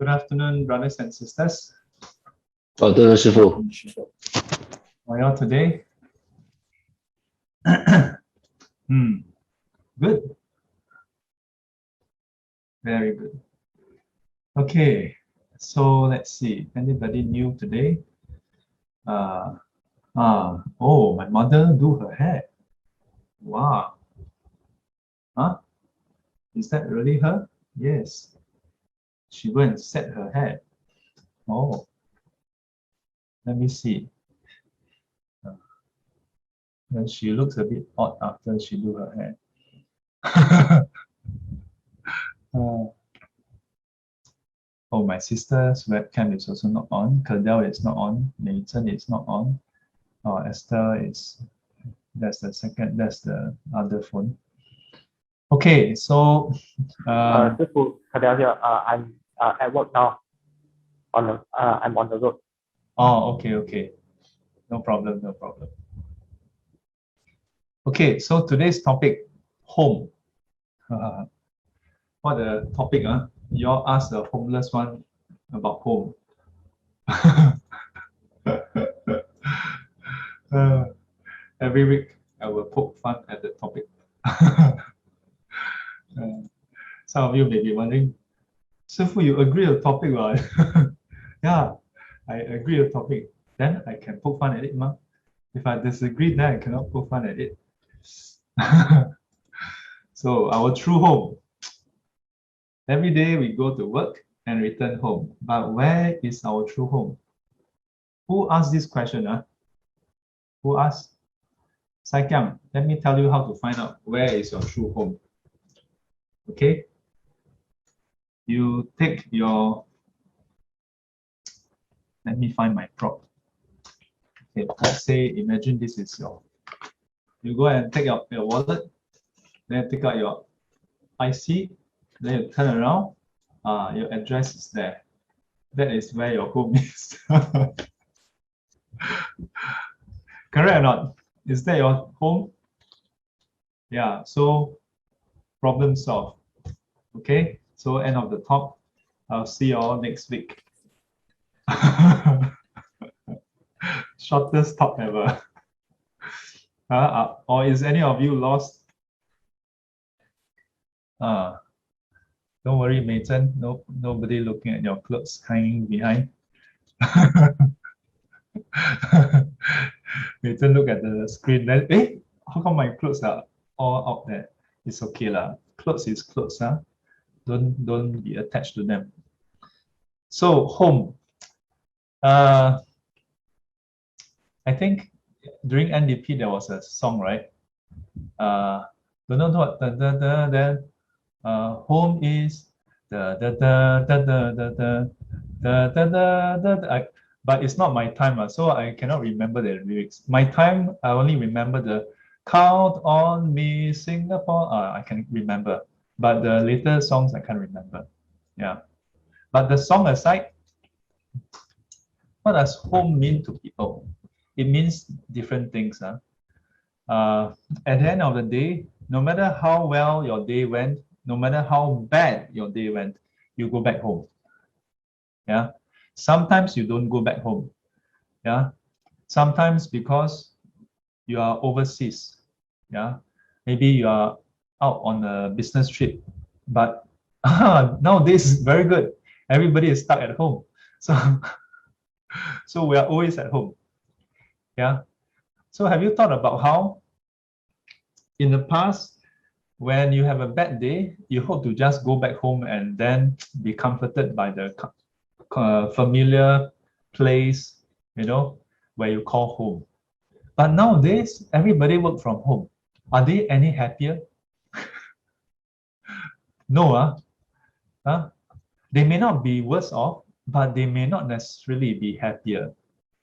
Good afternoon, brothers and sisters. 好的，师父。 How are you all today? Good. Very good. Okay, so let's see. Anybody new today? Oh, my mother do her hair. Wow. Huh? Is that really her? Yes. She went and set her hair. Oh. Let me see. And she looks a bit odd after she do her hair. Oh, my sister's webcam is also not on. Cardell is not on. Nathan is not on. Oh, Esther is. That's the second. That's the other phone. Okay, so. Sư phụ, Cardell here. I'm at work now. I'm on the road. Oh, okay. No problem. Okay, so today's topic, home. What a topic, huh? You all ask the homeless one about home. Every week, I will poke fun at the topic. Some of you may be wondering, Sifu, you agree with the topic, right? Yeah, I agree with the topic. Then I can poke fun at it, ma. If I disagree, then I cannot poke fun at it. So our true home. Every day we go to work and return home. But where is our true home? Who asked this question? Who asked? Sai Kiang, let me tell you how to find out where is your true home. Okay? You take your... Let me find my prop. Okay, let's say, imagine this is your... You go and take out your wallet, then take out your IC, then you turn around, your address is there. That is where your home is. Correct or not? Is that your home? Yeah, so problem solved. Okay, so end of the talk. I'll see you all next week. Shortest talk ever. Or is any of you lost? Don't worry, Mason. Nobody looking at your clothes hanging behind. Mason, look at the screen. Then, how come my clothes are all out there? It's okay lah. Clothes is clothes, huh? Don't be attached to them. So home. I think during NDP there was a song, right? Don't know what then. Home is but it's not my time, so I cannot remember the lyrics. My time, I only remember the Count on Me, Singapore. I can remember, but the later songs I can't remember. Yeah, but the song aside, what does home mean to people? It means different things. At the end of the day, no matter how well your day went, no matter how bad your day went, you go back home. Yeah. Sometimes you don't go back home. Yeah. Sometimes because you are overseas. Yeah. Maybe you are out on a business trip, but nowadays is very good. Everybody is stuck at home. So we are always at home. Yeah. So have you thought about how in the past, when you have a bad day, you hope to just go back home and then be comforted by the familiar place, where you call home. But nowadays, everybody work from home. Are they any happier? No, they may not be worse off, but they may not necessarily be happier,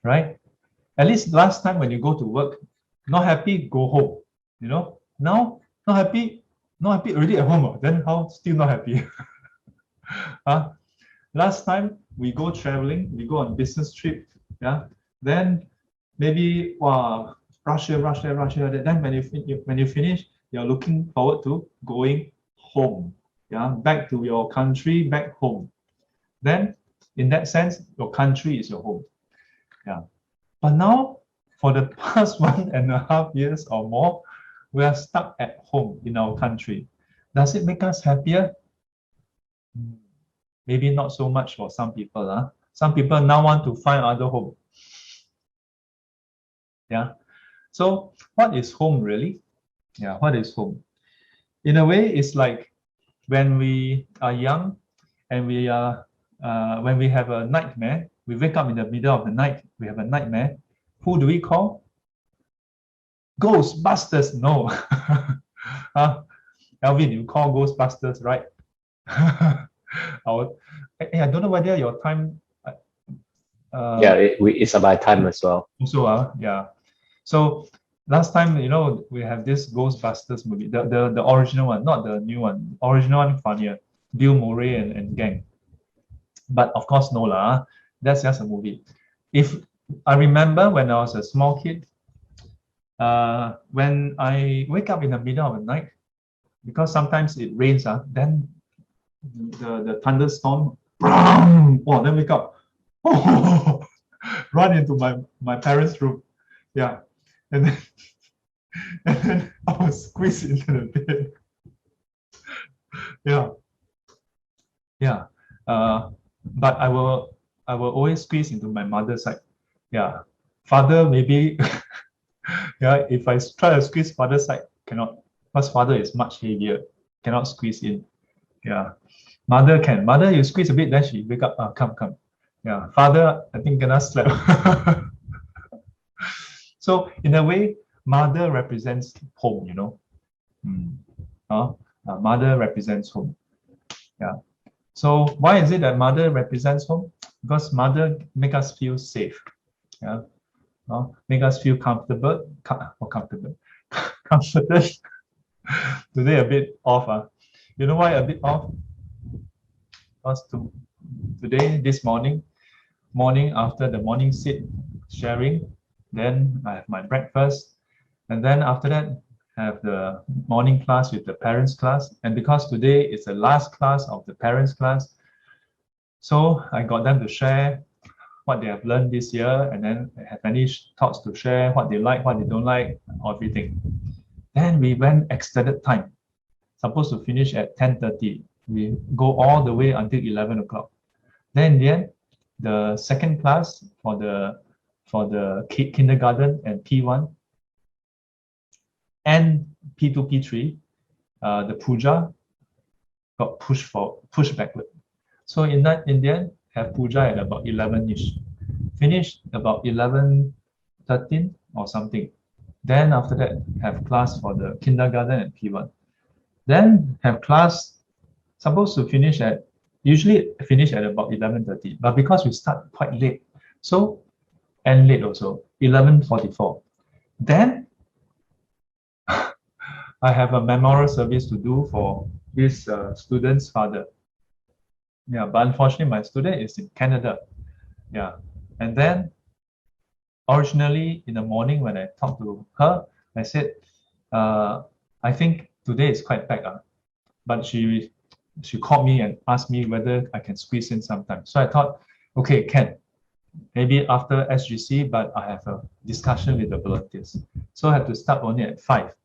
right? At least last time when you go to work, not happy, go home. Now, not happy already at home. Then how still not happy? Last time we go traveling, we go on business trip. Yeah. Then maybe rush here. Then when you finish, you're looking forward to going home. Yeah, back to your country, back home. then in that sense, your country is your home. Yeah. But now, for the past 1.5 years or more, we are stuck at home in our country. Does it make us happier? Maybe not so much for some people. Some people now want to find other home. Yeah. So what is home really? Yeah, what is home? In a way, it's like when we are young and we are when we have a nightmare, we wake up in the middle of the night, we have a nightmare. Who do we call? Ghostbusters. No. Alvin, you call Ghostbusters, right? I don't know whether your time. Yeah, it's about time as well. Also, yeah. So last time, we have this Ghostbusters movie, the original one, not the new one. Original one funnier. Bill Murray and gang. But of course, no lah. That's just a movie. If I remember when I was a small kid, when I wake up in the middle of the night, because sometimes it rains, then the thunderstorm, wow, then wake up, run into my parents' room, yeah, and then, and then I was squeezed into the bed, yeah. But I will always squeeze into my mother's side, yeah. Father maybe, yeah. If I try to squeeze father's side, cannot, because father is much heavier, cannot squeeze in, yeah. Mother can. Mother, you squeeze a bit, then she wake up. Come. Yeah. Father, I think cannot slap. So in a way, mother represents home. Mother represents home. Yeah. So why is it that mother represents home? Because mother make us feel safe. Yeah. Make us feel comfortable. Comforted. Today a bit off. You know why a bit off? Because today, this morning after the morning sit sharing, then I have my breakfast, and then after that have the morning class with the parents class. And because today is the last class of the parents class, so I got them to share what they have learned this year, and then have any thoughts to share, what they like, what they don't like, everything. Then we went extended time, supposed to finish at 10:30. We go all the way until 11 o'clock. Then in the end, the second class for the kindergarten and P1 and P2, P3, the puja got pushed backward. So in the end, have puja at about 11ish, finished about 11:13 or something. Then after that, have class for the kindergarten and P1. Then have class supposed to usually finish at about 11:30, but because we start quite late, so end late also, 11:44. Then I have a memorial service to do for this student's father. Yeah, but unfortunately my student is in Canada. Yeah, and then originally in the morning when I talked to her, I said, I think today is quite packed, but she called me and asked me whether I can squeeze in sometime. So I thought, okay, can. Maybe after SGC, but I have a discussion with the volunteers. So I had to start only at 5.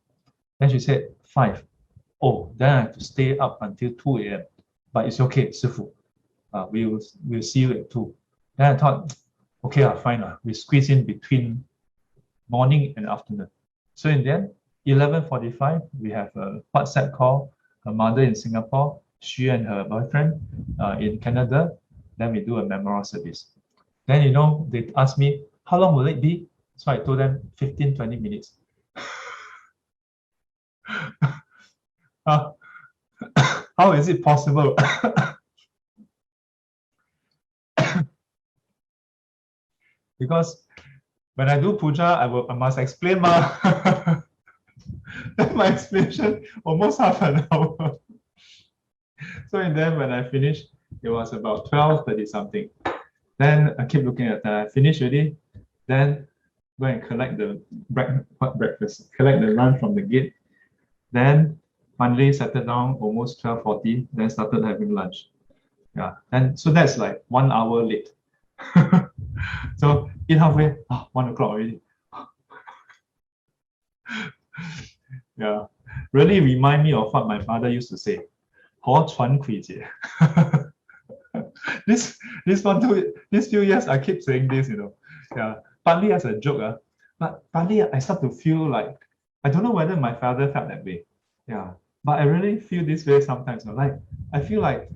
Then she said, 5. Oh, then I have to stay up until 2 a.m. But it's okay, Sifu. We'll see you at 2. Then I thought, okay, fine. We squeeze in between morning and afternoon. So in the end, 11:45, we have a WhatsApp call. Her mother in Singapore, she and her boyfriend in Canada. Then we do a memorial service. Then, they asked me, how long will it be? So I told them 15-20 minutes. How is it possible? Because when I do puja, I must explain. Then my explanation almost half an hour. So in the end, when I finished, it was about 12:30 something. Then I keep looking at that. I finished already. Then go and collect the breakfast, collect the run from the gate. Then finally settled down almost 12:40. Then started having lunch. Yeah, and so that's like 1 hour late. So eat halfway, 1 o'clock already. Yeah, really remind me of what my father used to say. 好喘气节. This few years I keep saying this, yeah, partly as a joke, but partly I start to feel like I don't know whether my father felt that way, yeah, but I really feel this way sometimes. Like I feel like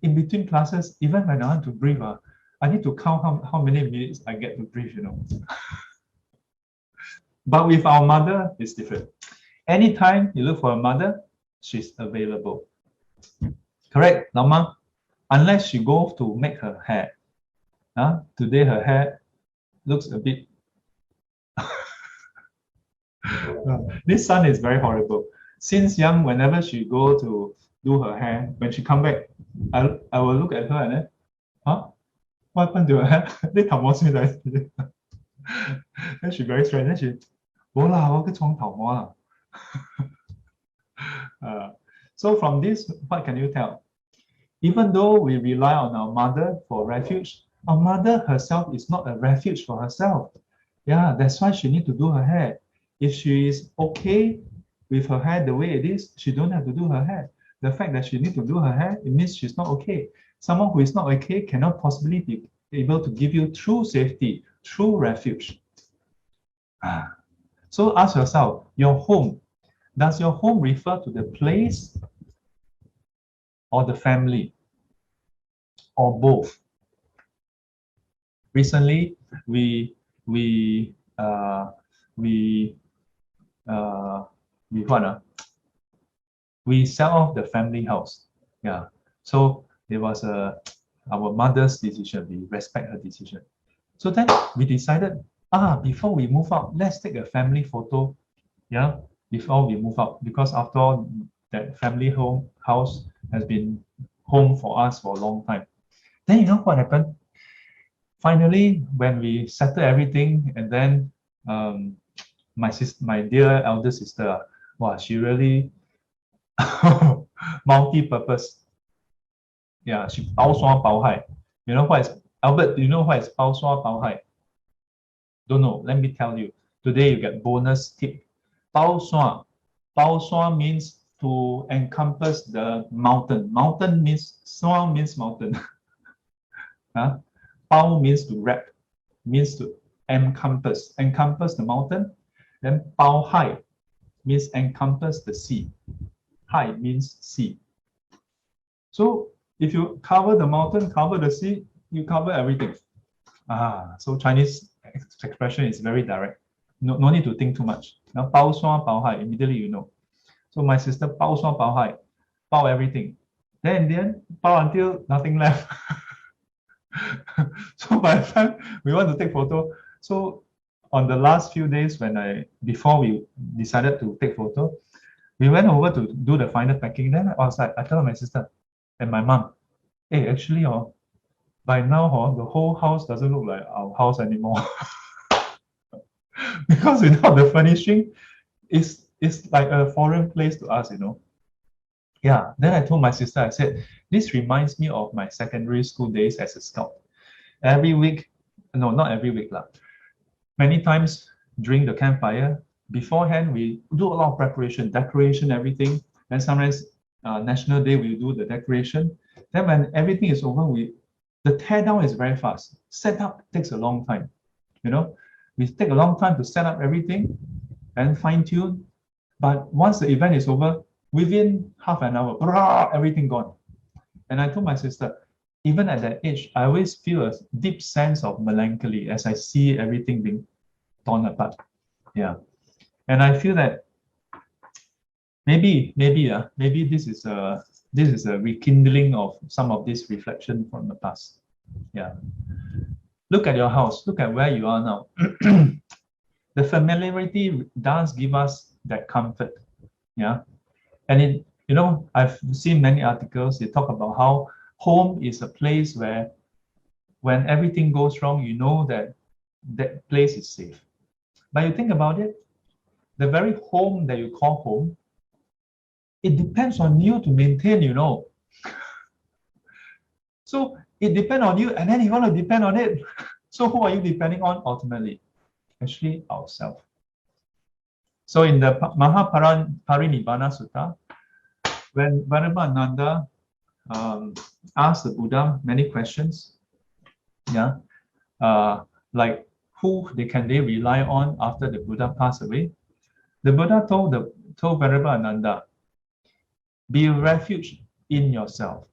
in between classes, even when I want to breathe, I need to count how many minutes I get to breathe, But with our mother, it's different. Anytime you look for a mother, she's available. Correct, Nama? Unless she goes to make her hair. Today her hair looks a bit. This son is very horrible. Since young, whenever she go to do her hair, when she come back, I will look at her and then, what happened to her hair? They come on me like then she very strange. Then she, so from this, what can you tell? Even though we rely on our mother for refuge, our mother herself is not a refuge for herself. Yeah, that's why she need to do her hair. If she is okay with her hair the way it is, she don't have to do her hair. The fact that she need to do her hair, it means she's not okay. Someone who is not okay cannot possibly be able to give you true safety, true refuge. So ask yourself, your home, does your home refer to the place or the family or both? Recently, we sell off the family house. Yeah, so it was our mother's decision. We respect her decision. So then we decided, before we move out, let's take a family photo. Yeah, before we move out, because after all, that family house has been home for us for a long time. Then you know what happened? Finally, when we settle everything, and then my dear elder sister, wow, she really multi-purpose. Yeah, she 包刷包害. You know what is Albert? Do you know what is 包刷包害? Don't know. Let me tell you. Today you get bonus tip. 包刷. 包刷 means to encompass the mountain. Mountain means 刷 means mountain. Bao means to wrap, means to encompass the mountain. Then bao hai means encompass the sea. Hai means sea. So if you cover the mountain, cover the sea, you cover everything. So Chinese expression is very direct. No need to think too much. Now bao shuan bao hai, immediately you know. So my sister bao shuan bao hai, bao everything. Then in the end, bao until nothing left. So by the time we want to take photo, so on the last few days before we decided to take photo, we went over to do the final packing. Then I was like, I told my sister and my mom, hey, actually, by now, the whole house doesn't look like our house anymore. Because without the furnishing, it's like a foreign place to us, Yeah, then I told my sister, I said, this reminds me of my secondary school days as a scout. Every week, no, not every week, many times during the campfire, beforehand, we do a lot of preparation, decoration, everything. And sometimes National Day, we do the decoration. Then when everything is over, the tear down is very fast. Set up takes a long time. We take a long time to set up everything and fine tune. But once the event is over, within half an hour, everything gone. And I told my sister, even at that age, I always feel a deep sense of melancholy as I see everything being torn apart. Yeah. And I feel that maybe this is a rekindling of some of this reflection from the past. Yeah. Look at your house. Look at where you are now. The familiarity does give us that comfort. Yeah. And I've seen many articles, they talk about how home is a place where when everything goes wrong, you know that that place is safe. But you think about it, the very home that you call home, it depends on you to maintain, So it depends on you, and then you want to depend on it. So who are you depending on ultimately? Actually, ourselves. So in the Parinibbana Sutta, when Venerable asked the Buddha many questions, yeah, like who can they rely on after the Buddha passed away? The Buddha told Venerable Ananda, be a refuge in yourself.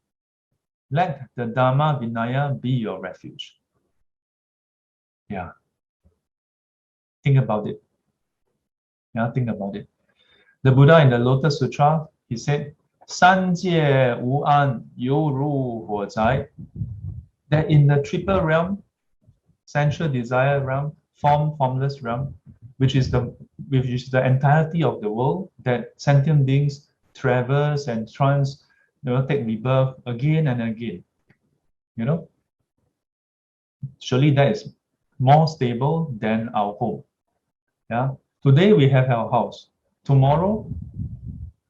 Let the Dharma Vinaya be your refuge. Yeah. Think about it. Yeah, think about it. The Buddha in the Lotus Sutra, he said, 三界无安，犹如火灾. That in the triple realm, sensual desire realm, formless realm, which is the entirety of the world, that sentient beings traverse and take rebirth again and again. Surely that is more stable than our home. Yeah. Today we have our house. Tomorrow,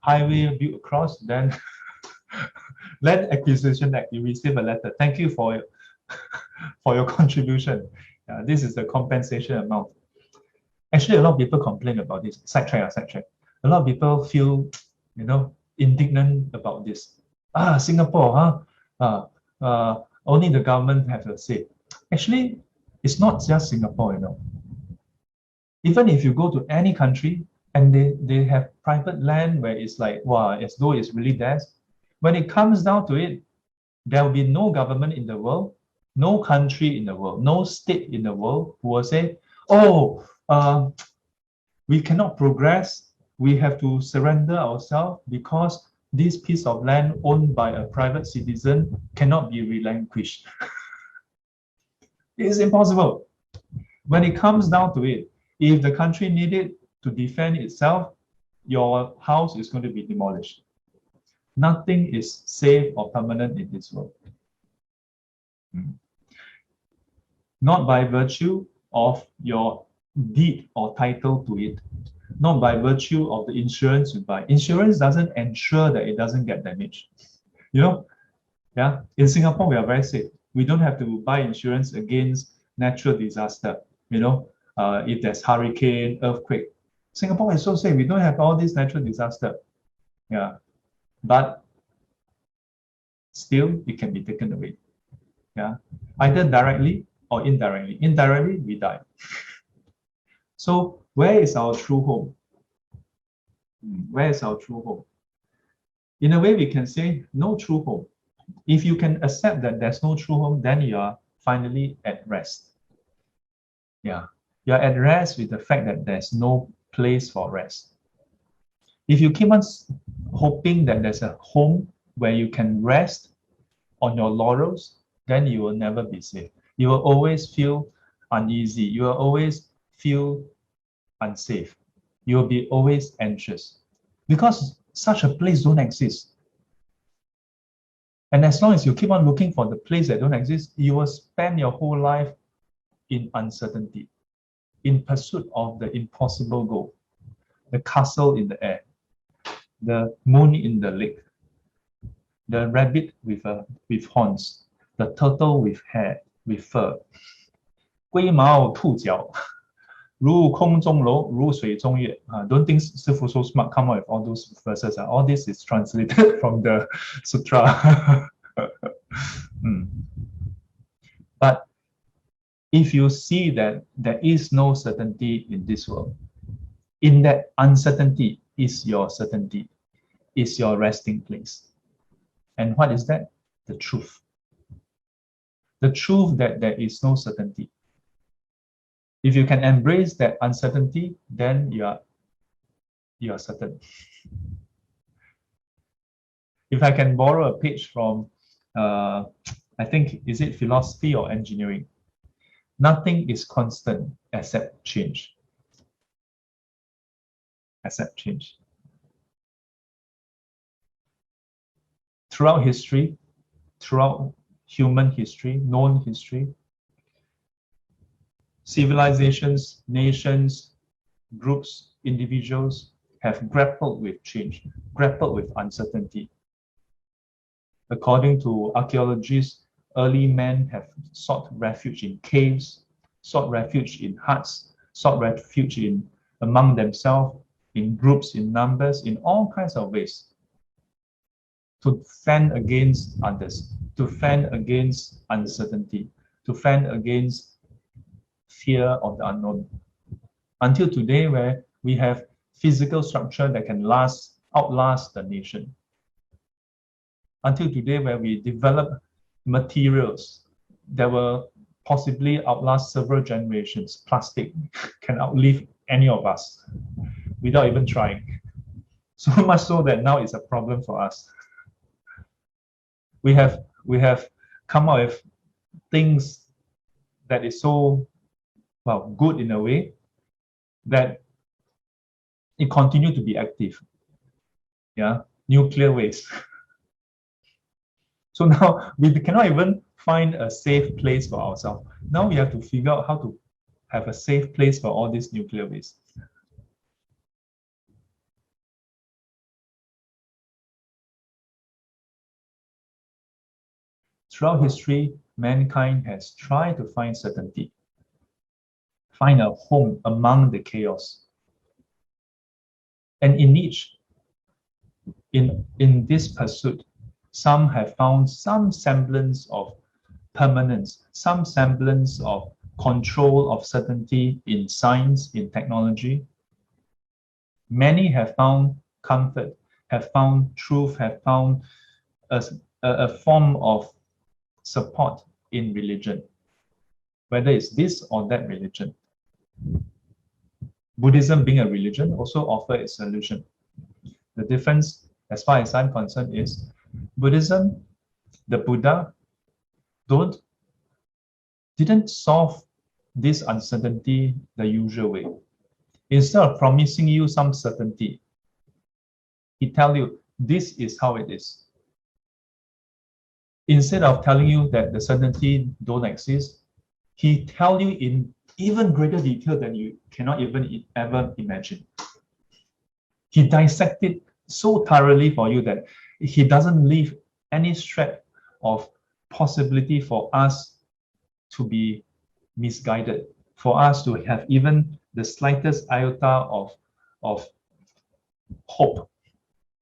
highway built across, then Land Acquisition Act, you receive a letter. Thank you for your contribution. This is the compensation amount. Actually, a lot of people complain about this. Sidetrack. A lot of people feel, indignant about this. Singapore, only the government have a say. Actually, it's not just Singapore, Even if you go to any country and they have private land where it's like, wow, as though it's really theirs. When it comes down to it, there will be no government in the world, no country in the world, no state in the world who will say, we cannot progress. We have to surrender ourselves because this piece of land owned by a private citizen cannot be relinquished. It is impossible. When it comes down to it, if the country needed to defend itself, your house is going to be demolished. Nothing is safe or permanent in this world. Not by virtue of your deed or title to it, not by virtue of the insurance you buy. Insurance doesn't ensure that it doesn't get damaged. In Singapore, we are very safe. We don't have to buy insurance against natural disaster. If there's hurricane, earthquake. Singapore is so safe. We don't have all this natural disaster. Yeah. But still, it can be taken away. Yeah. Either directly or indirectly. Indirectly, we die. So where is our true home? Where is our true home? In a way, we can say no true home. If you can accept that there's no true home, then you are finally at rest. Yeah. You're at rest with the fact that there's no place for rest. If you keep on hoping that there's a home where you can rest on your laurels, then you will never be safe. You will always feel uneasy. You will always feel unsafe. You will be always anxious because such a place don't exist. And as long as you keep on looking for the place that don't exist, you will spend your whole life in uncertainty, in pursuit of the impossible goal, the castle in the air, the moon in the lake, the rabbit with horns, the turtle with hair, with fur, 龟毛兔角，如空中楼，如水中月. Don't think Sifu so smart come up with all those verses. All this is translated from the sutra. But if you see that there is no certainty in this world, in that uncertainty is your certainty, is your resting place. And what is that? The truth. The truth that there is no certainty. If you can embrace that uncertainty, then you are certain. If I can borrow a page from, I think, is it philosophy or engineering? Nothing is constant except change. Except change. Throughout history, throughout human history, known history, civilizations, nations, groups, individuals have grappled with change, grappled with uncertainty. According to archaeologists, early men have sought refuge in caves, sought refuge in huts, sought refuge in among themselves, in groups, in numbers, in all kinds of ways, to fend against others, to fend against uncertainty, to fend against fear of the unknown. Until today, where we have physical structure that can outlast the nation. Until today, where we develop materials that will possibly outlast several generations. Plastic can outlive any of us without even trying. So much so that now it's a problem for us. We have come up with things that is so, well, good in a way that it continues to be active. Yeah, nuclear waste. So now we cannot even find a safe place for ourselves. Now we have to figure out how to have a safe place for all this nuclear waste. Throughout history, mankind has tried to find certainty, find a home among the chaos. And in each, in this pursuit, some have found some semblance of permanence, some semblance of control of certainty in science, in technology. Many have found comfort, have found truth, have found a form of support in religion, whether it's this or that religion. Buddhism, being a religion, also offers a solution. The difference, as far as I'm concerned, is Buddhism, the Buddha, didn't solve this uncertainty the usual way. Instead of promising you some certainty, he tells you this is how it is. Instead of telling you that the certainty don't exist, he tells you in even greater detail than you cannot even ever imagine. He dissected so thoroughly for you that he doesn't leave any shred of possibility for us to be misguided, for us to have even the slightest iota of hope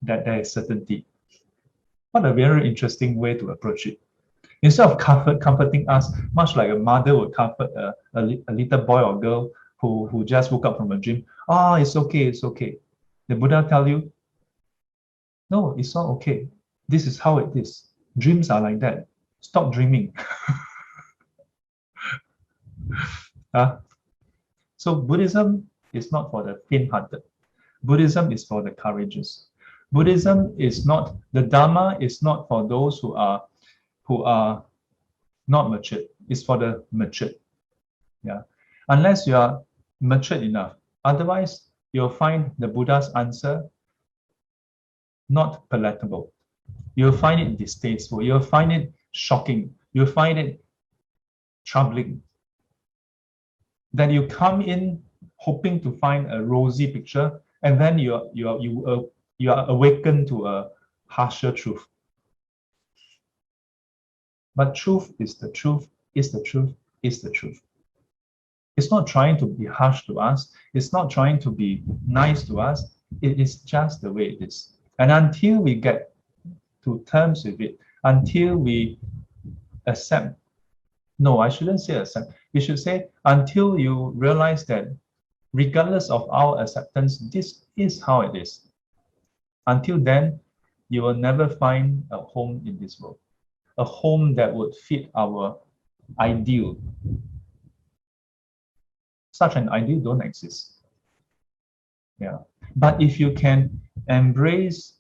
that there is certainty. What a very interesting way to approach it. Instead of comforting us, much like a mother would comfort a little boy or girl who just woke up from a dream, it's okay, it's okay. The Buddha tells you, no, it's not okay. This is how it is. Dreams are like that. Stop dreaming. So Buddhism is not for the faint-hearted. Buddhism is for the courageous. Buddhism is not, the Dharma is not for those who are not matured. It's for the matured. Yeah. Unless you are matured enough. Otherwise, you'll find the Buddha's answer not palatable. You'll find it distasteful. You'll find it shocking. You'll find it troubling. Then you come in hoping to find a rosy picture, and then you are awakened to a harsher truth. But truth is the truth, is the truth, is the truth. It's not trying to be harsh to us. It's not trying to be nice to us. It is just the way it is. And until we get to terms with it, until we accept, no, I shouldn't say accept. We should say until you realize that regardless of our acceptance, this is how it is. Until then, you will never find a home in this world. A home that would fit our ideal. Such an ideal don't exist. Yeah. But if you can embrace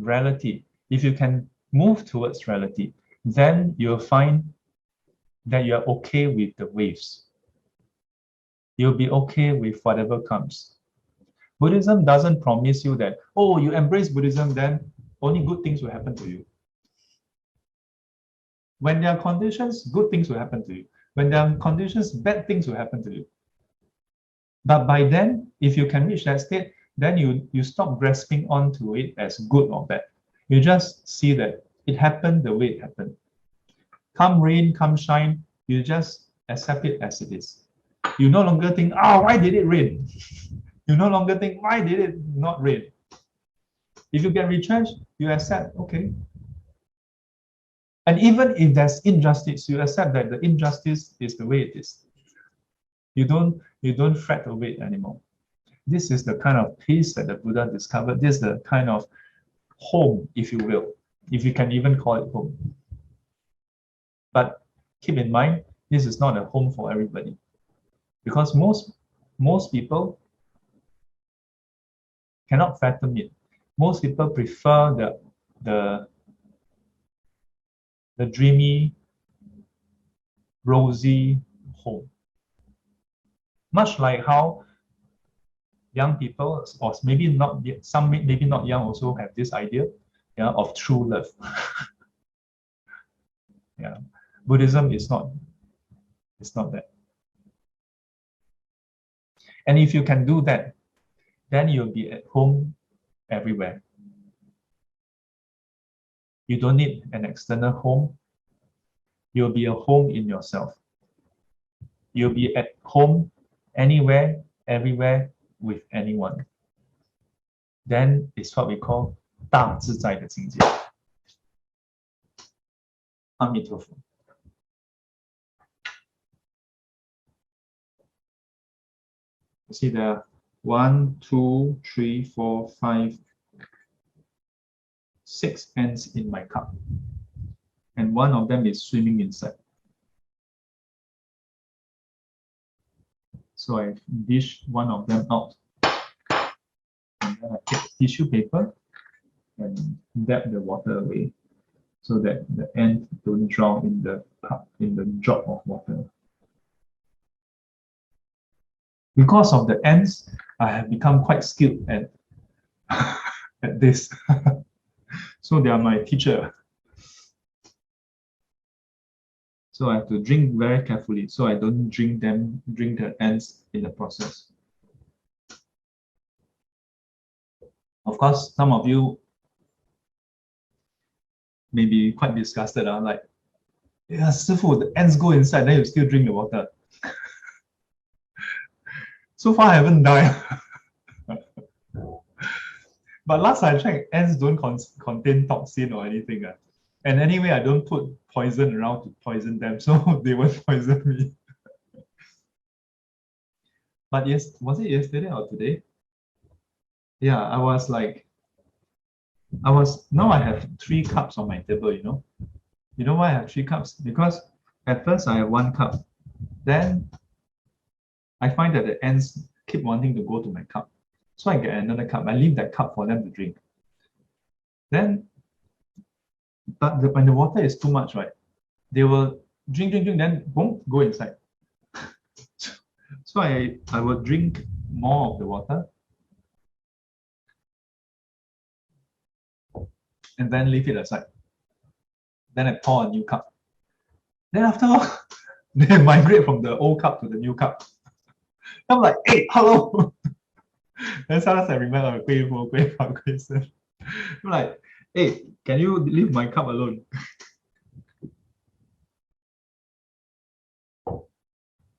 reality, if you can move towards reality, then you'll find that you're okay with the waves. You'll be okay with whatever comes. Buddhism doesn't promise you that, oh, you embrace Buddhism, then only good things will happen to you. When there are conditions, good things will happen to you. When there are conditions, bad things will happen to you. But by then, if you can reach that state, then you stop grasping onto it as good or bad. You just see that it happened the way it happened. Come rain, come shine, you just accept it as it is. You no longer think, oh, why did it rain? You no longer think, why did it not rain? If you get retrenched, you accept, okay. And even if there's injustice, you accept that the injustice is the way it is. You don't fret over it anymore. This is the kind of peace that the Buddha discovered. This is the kind of home, if you will, if you can even call it home. But keep in mind, this is not a home for everybody, because most people cannot fathom it. Most people prefer the dreamy, rosy home. Much like how young people, or maybe not some, maybe not young, also have this idea, yeah, of true love. Yeah, Buddhism is not. It's not that. And if you can do that, then you'll be at home everywhere. You don't need an external home. You'll be a home in yourself. You'll be at home anywhere, everywhere, with anyone. Then it's what we call 大自在的境界。阿弥陀佛。You see there, 1, 2, 3, 4, 5, 6 ants in my cup, and one of them is swimming inside. So I dish one of them out, and then I take tissue paper and dab the water away, so that the ant don't drown in the cup, in the drop of water. Because of the ants, I have become quite skilled at at this. So they are my teacher. So I have to drink very carefully, so I don't drink the ants in the process. Of course, some of you may be quite disgusted. Like, yeah, Sifu, the ants go inside, then you still drink the water. So far, I haven't died. But last I checked, ants don't contain toxin or anything. And anyway, I don't put poison around to poison them, so they won't poison me. But yes, was it yesterday or today? Yeah, I was like, now I have 3 cups on my table, you know. You know why I have 3 cups? Because at first I have 1 cup. Then I find that the ants keep wanting to go to my cup. So I get another cup. I leave that cup for them to drink. Then, but when the water is too much, right? They will drink, then boom, go inside. So I will drink more of the water and then leave it aside. Then I pour a new cup. Then after all, they migrate from the old cup to the new cup. I'm like, hey, hello. Then sometimes I remember, I'm like, hey, can you leave my cup alone?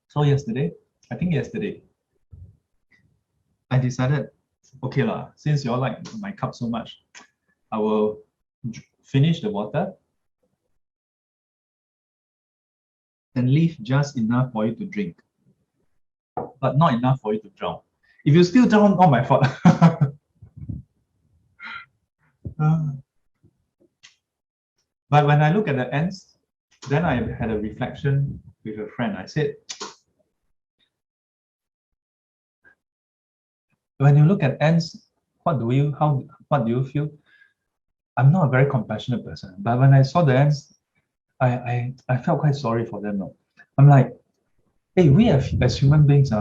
So yesterday, I think yesterday, I decided, okay lah, since you all like my cup so much, I will finish the water and leave just enough for you to drink, but not enough for you to drown. If you still drown, not my fault. But when I look at the ants, then I had a reflection with a friend. I said, when you look at ants, what do you feel? I'm not a very compassionate person, but when I saw the ants, I felt quite sorry for them. No? I'm like, hey, we have, as human beings,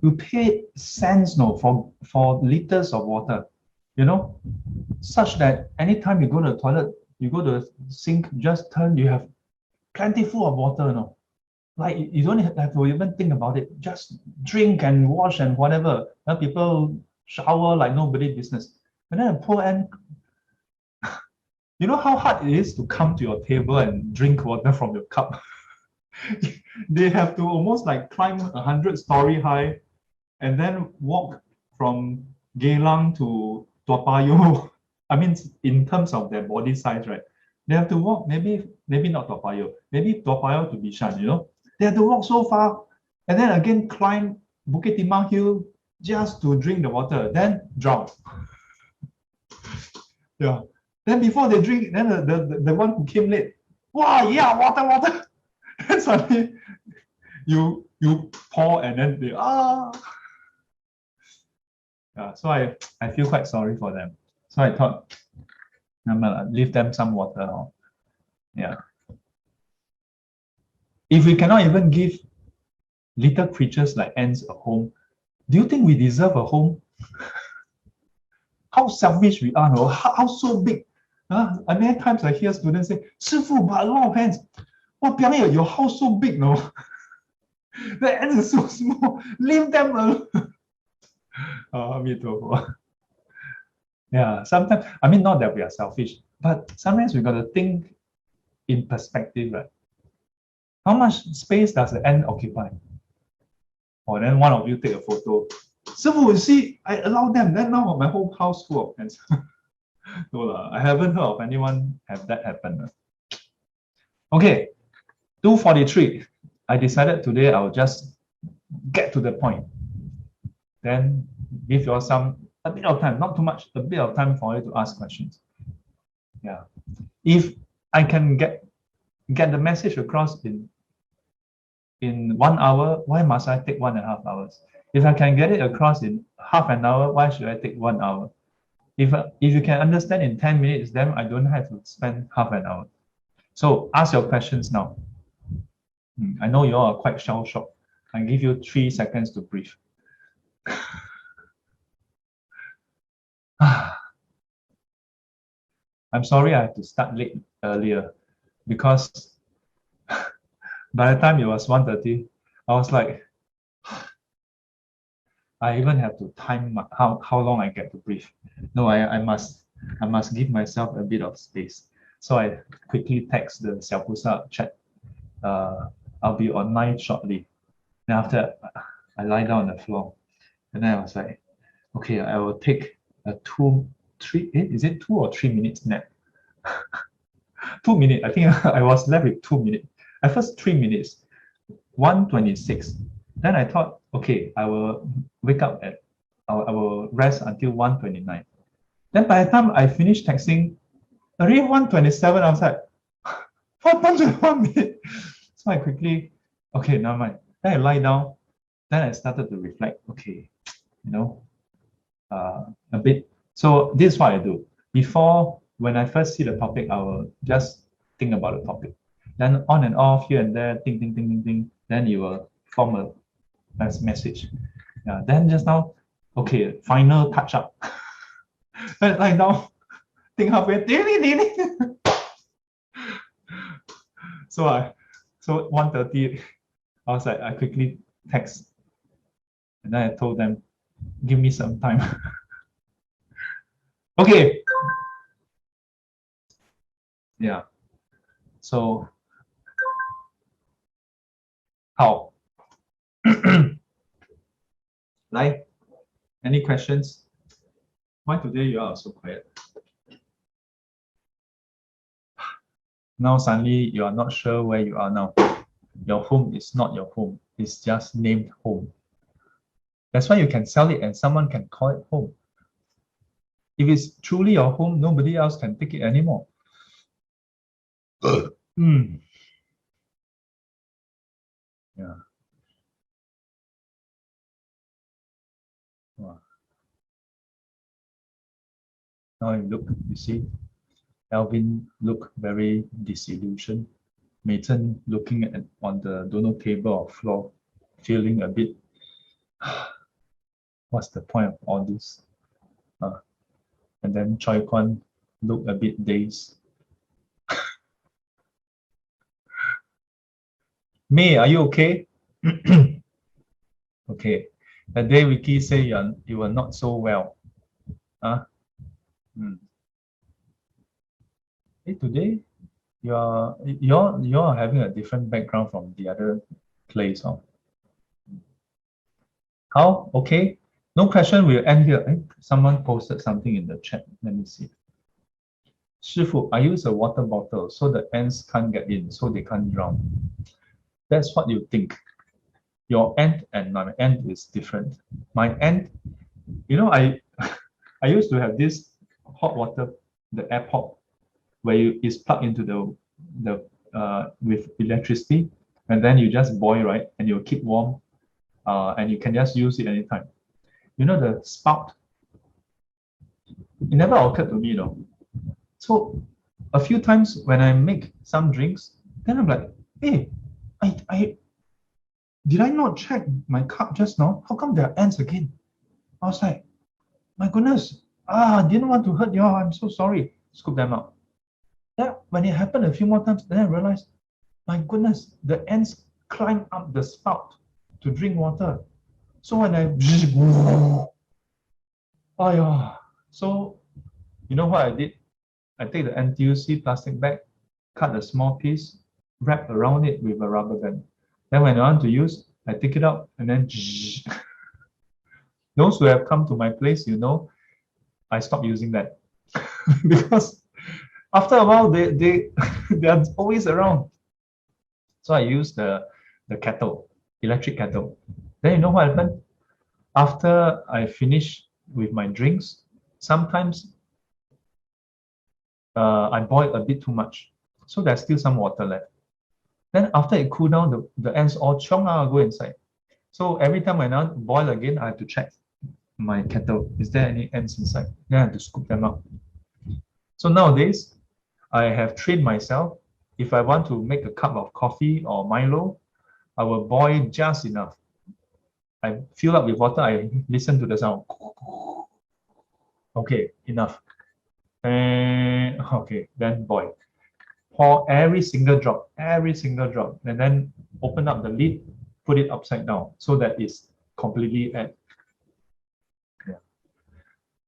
we pay cents for liters of water, you know, such that anytime you go to the toilet, you go to the sink, just turn, you have plenty full of water, you know. Like you don't have to even think about it. Just drink and wash and whatever. Now people shower like nobody business. And then a poor ant You know how hard it is to come to your table and drink water from your cup? They have to almost like climb 100-story high and then walk from Geylang to Toa Payoh. I mean, in terms of their body size, right? They have to walk, maybe not Toa Payoh, maybe Toa Payoh to Bishan, you know? They have to walk so far and then again climb Bukit Timah Hill just to drink the water, then drown. Yeah. Then before they drink, then the one who came late, wow, yeah, water. Then suddenly you pour and then they Yeah, so I feel quite sorry for them. So I thought, leave them some water. Yeah. If we cannot even give little creatures like ants a home, do you think we deserve a home? How selfish we are, no? How so big? And many times I hear students say, 师傅, but a lot of ants. Oh, your house so big, no? The ants are so small. Leave them alone. Me too. Yeah, sometimes, I mean, not that we are selfish, but sometimes we got to think in perspective, right? How much space does the ant occupy? Or then one of you take a photo. So you see, I allow them. Then now my whole house full of ants. No, I haven't heard of anyone have that happen. Okay, 2:43. I decided today I'll just get to the point. Then give you all a bit of time, not too much, a bit of time for you to ask questions. Yeah. If I can get the message across in 1 hour, why must I take 1.5 hours? If I can get it across in half an hour, why should I take 1 hour? If you can understand in 10 minutes, then I don't have to spend half an hour. So ask your questions now. I know you all are quite shell-shocked. I give you 3 seconds to breathe. I'm sorry I have to start earlier because by the time it was 1:30, I was like, I even have to time how long I get to breathe. No, I must give myself a bit of space. So I quickly text the Xiaopusa chat. I'll be online shortly. Then after that, I lie down on the floor. And then I was like, okay, I will take a 2 or 3 minutes nap? 2 minutes. I think I was left with 2 minutes. At first 3 minutes, 1:26. Then I thought, okay, I will wake up I will rest until 1:29. Then by the time I finished texting, already 1:27, I was like, 1 minute. So I quickly, okay, never mind. Then I lie down. Then I started to reflect, okay, a bit. So this is what I do. Before, when I first see the topic, I will just think about the topic. Then on and off, here and there, think. Then you will form a message. Yeah. Then just now, okay, final touch up. Then lie down, think halfway, So 1:30, I was like, I quickly text, and then I told them, give me some time. Okay. Yeah. So how? Like, any questions? Why today you are so quiet? Now suddenly you are not sure where you are now. Your home is not your home. It's just named home. That's why you can sell it and someone can call it home. If it's truly your home, nobody else can take it anymore. Yeah. Wow. Now you see, Alvin look very disillusioned. Mayton looking on the donor table or floor, feeling a bit, what's the point of all this? And then Choi Kwan looked a bit dazed. May, are you okay? Okay. The day Vicky say you were not so well. Huh? Hey, today you're having a different background from the other place, huh? How? Okay. No question. We'll end here. Someone posted something in the chat. Let me see. Shifu, I use a water bottle so the ants can't get in, so they can't drown. That's what you think. Your ant and my ant is different. My ant, I I used to have this hot water, the air pot, where it's plugged into the with electricity, and then you just boil, right, and you'll keep warm, and you can just use it anytime. The spout. It never occurred to me, So a few times when I make some drinks, then I'm like, hey, I did I not check my cup just now? How come there are ants again? I was like, my goodness, didn't want to hurt y'all. I'm so sorry. Scoop them out. Yeah, when it happened a few more times, then I realized, my goodness, the ants climb up the spout to drink water. So when oh yeah, so you know what I did? I take the NTUC plastic bag, cut a small piece, wrap around it with a rubber band. Then when I want to use, I take it out and then those who have come to my place, I stopped using that because after a while they are always around. So I use the kettle, electric kettle. Then you know what happened? After I finish with my drinks, sometimes I boil a bit too much, so there's still some water left. Then after it cool down, the ants all go inside. So every time when I boil again, I have to check my kettle. Is there any ants inside? Then I have to scoop them out. So nowadays, I have trained myself. If I want to make a cup of coffee or Milo, I will boil just enough. I fill up with water. I listen to the sound. Okay, enough. And okay, then boil. Pour every single drop, and then open up the lid, put it upside down so that it's completely empty. Yeah.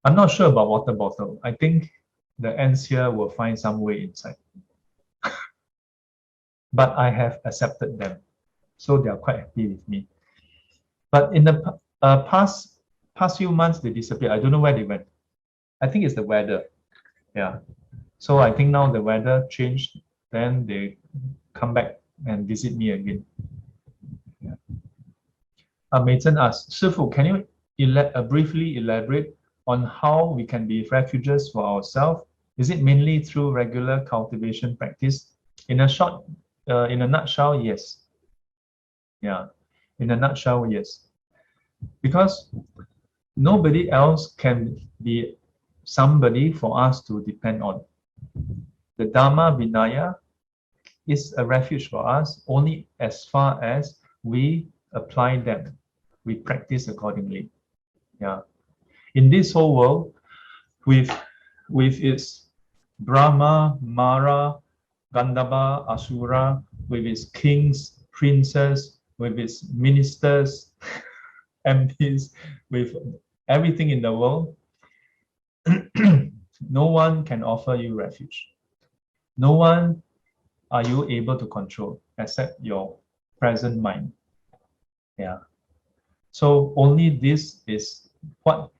I'm not sure about water bottle. I think the ants here will find some way inside. But I have accepted them, so they are quite happy with me. But in the past few months, they disappeared. I don't know where they went. I think it's the weather. Yeah. So I think now the weather changed, then they come back and visit me again. Yeah. Mei Zhen asks, Shifu, can you briefly elaborate on how we can be refuges for ourselves? Is it mainly through regular cultivation practice? In a nutshell, yes. Yeah, in a nutshell, yes. Because nobody else can be somebody for us to depend on. The Dharma Vinaya is a refuge for us only as far as we apply them, we practice accordingly. Yeah. In this whole world, with its Brahma, Mara, Gandhava, Asura, with its kings, princes, with its ministers, MPs, with everything in the world, no one can offer you refuge. No one are you able to control except your present mind. Yeah. So only this is what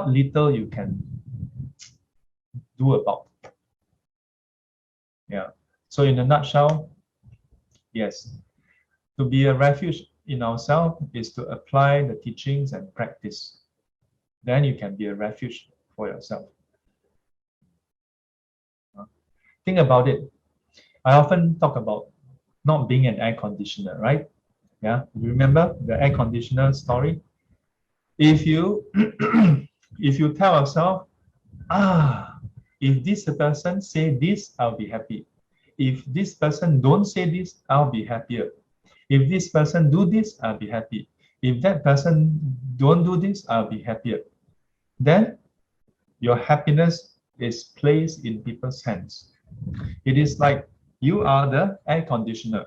little you can do about. Yeah. So in a nutshell, yes, to be a refuge in ourselves is to apply the teachings and practice. Then you can be a refuge for yourself. Think about it. I often talk about not being an air conditioner, right? Yeah, you remember the air conditioner story? If you if you tell yourself, if this person say this, I'll be happy. If this person don't say this, I'll be happier. If this person do this, I'll be happy. If that person don't do this, I'll be happier. Then your happiness is placed in people's hands. It is like you are the air conditioner,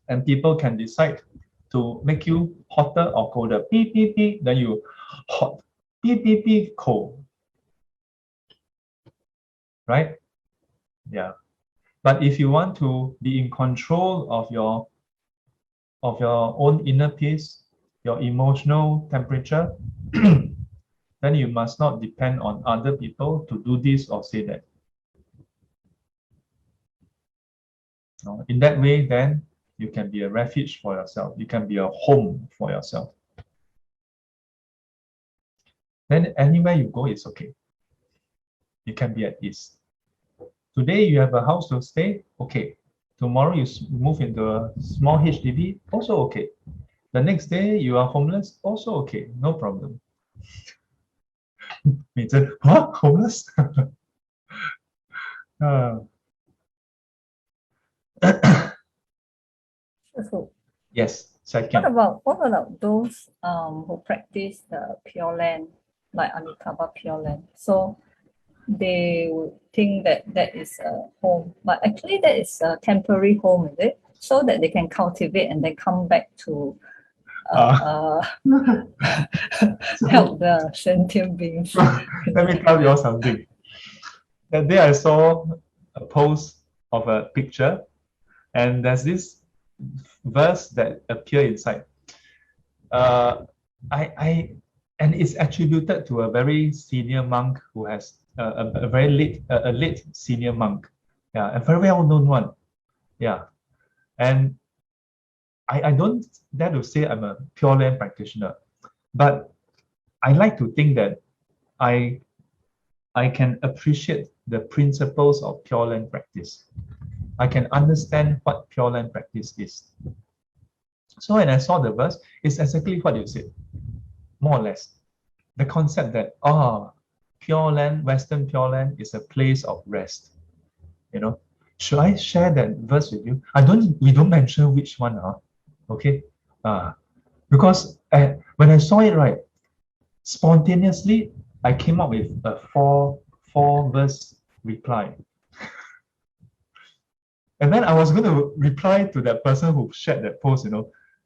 and people can decide to make you hotter or colder. Beep, beep, beep, then you hot. Beep, beep, beep, cold. right? Yeah. But if you want to be in control of your own inner peace, your emotional temperature, then you must not depend on other people to do this or say that. In that way, then you can be a refuge for yourself. You can be a home for yourself. Then anywhere you go is okay. You can be at ease. Today you have a house to stay, okay. Tomorrow you move into a small HDB, also okay. The next day you are homeless, also okay, no problem. Huh? Homeless? So Yes, second. what about those who practice the Pure Land, like Amitabha Pure Land? So they would think that that is a home, but actually that is a temporary home, is it? So that they can cultivate and then come back to help the sentient beings. Let me tell you something. That day I saw a post of a picture, and there's this verse that appear inside. And it's attributed to a very senior monk who has a very late senior monk, yeah, a very well-known one, yeah. And I don't dare to say I'm a Pure Land practitioner, but I like to think that I can appreciate the principles of Pure Land practice. I can understand what Pure Land practice is. So when I saw the verse, it's exactly what you said, more or less. The concept that, Pure Land, Western Pure Land is a place of rest. Should I share that verse with you? We don't mention which one, okay? Because when I saw it, right, spontaneously, I came up with a four verse reply. And then I was going to reply to that person who shared that post,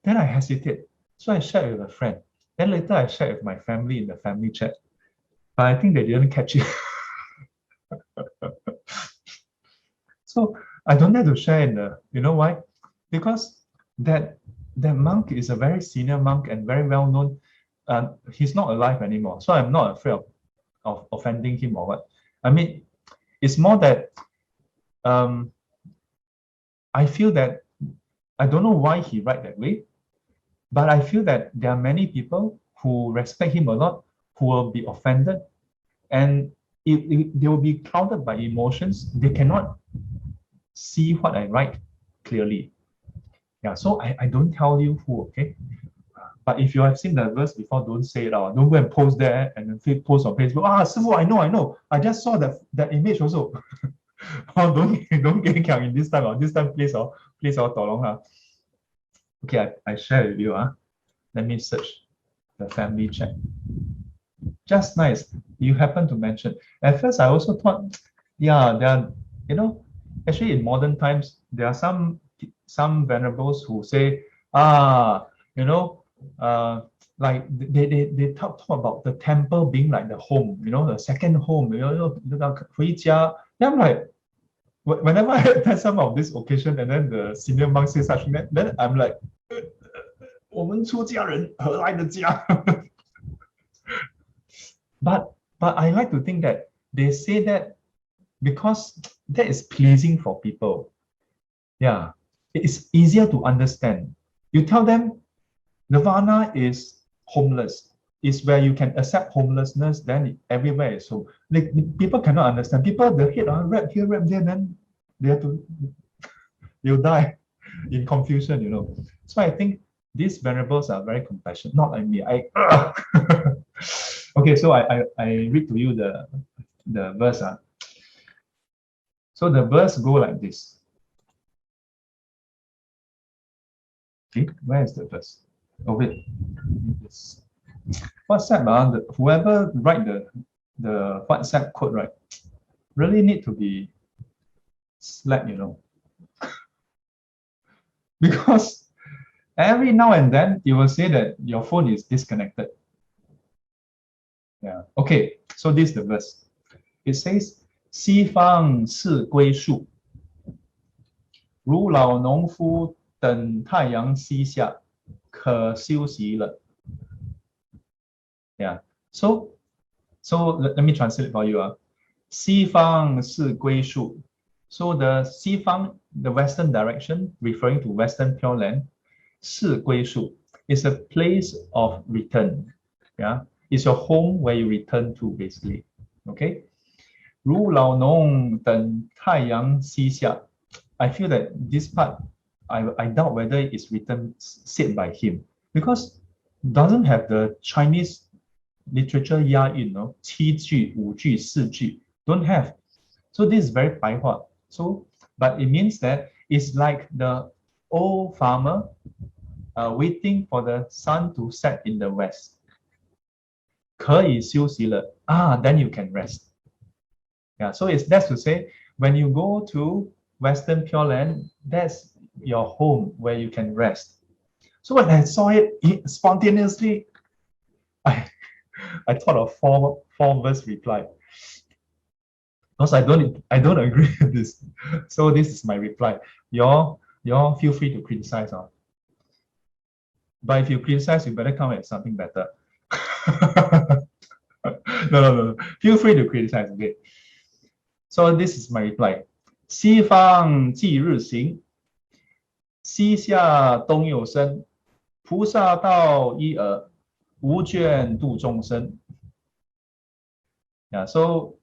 then I hesitated. So I shared with a friend. Then later I shared with my family in the family chat. But I think they didn't catch it. So I don't have to share in the, you know why? Because that monk is a very senior monk and very well known. He's not alive anymore. So I'm not afraid of offending him or what. I mean, it's more that I feel that I don't know why he write that way, but I feel that there are many people who respect him a lot who will be offended, and they will be clouded by emotions. They cannot see what I write clearly. Yeah, so I don't tell you who, okay? But if you have seen the verse before, don't say it out. Don't go and post there and then post on Facebook. Sifu, I know. I just saw that image also. Don't get in this time. This time, please tolong. Okay, I share with you. Let me search the family chat. Just nice. You happen to mention. At first, I also thought, yeah, there are, actually in modern times, there are some venerables who say, like they talk about the temple being like the home, the second home, Then I'm like, whenever I attend some of this occasion and then the senior monk says such thing, then I'm like, 我们出家人何来的家? But I like to think that they say that because that is pleasing for people. Yeah, it is easier to understand. You tell them Nirvana is homeless. Is where you can accept homelessness, then everywhere is home. Like, people cannot understand. People, the head are wrapped here, wrapped there, then they'll die in confusion, So I think these venerables are very compassionate, not like me. Okay, so I read to you the verse. So the verse go like this. Okay, where is the verse? Oh wait, this WhatsApp. Whoever write the WhatsApp code, right, really need to be slack, because every now and then you will say that your phone is disconnected. Yeah. Okay. So this is the verse. It says, 西方是归宿，如老农夫等太阳西下，可休息了。Yeah. So let me translate for you. 西方是归宿. So the 西方, the western direction, referring to Western Pure Land, 是归宿 is a place of return. Yeah, it's your home where you return to basically. Okay. 如老农等太阳西下. I feel that this part, I doubt whether it's written said by him because doesn't have the Chinese literature 押韵, no? 七句, 五句, 四句, don't have. So this is very 白话. So, but it means that it's like the old farmer waiting for the sun to set in the west. 可以休息了, then you can rest. Yeah, so that's to say, when you go to Western Pure Land, that's your home where you can rest. So when I saw it spontaneously, I thought of four verse reply. Because I don't agree with this. So this is my reply. Y'all feel free to criticize. But if you criticize, you better come with something better. No. Feel free to criticize, okay? So this is my reply. 西方即日行，西下东有生，菩萨道一耳，无倦度众生。Yeah, so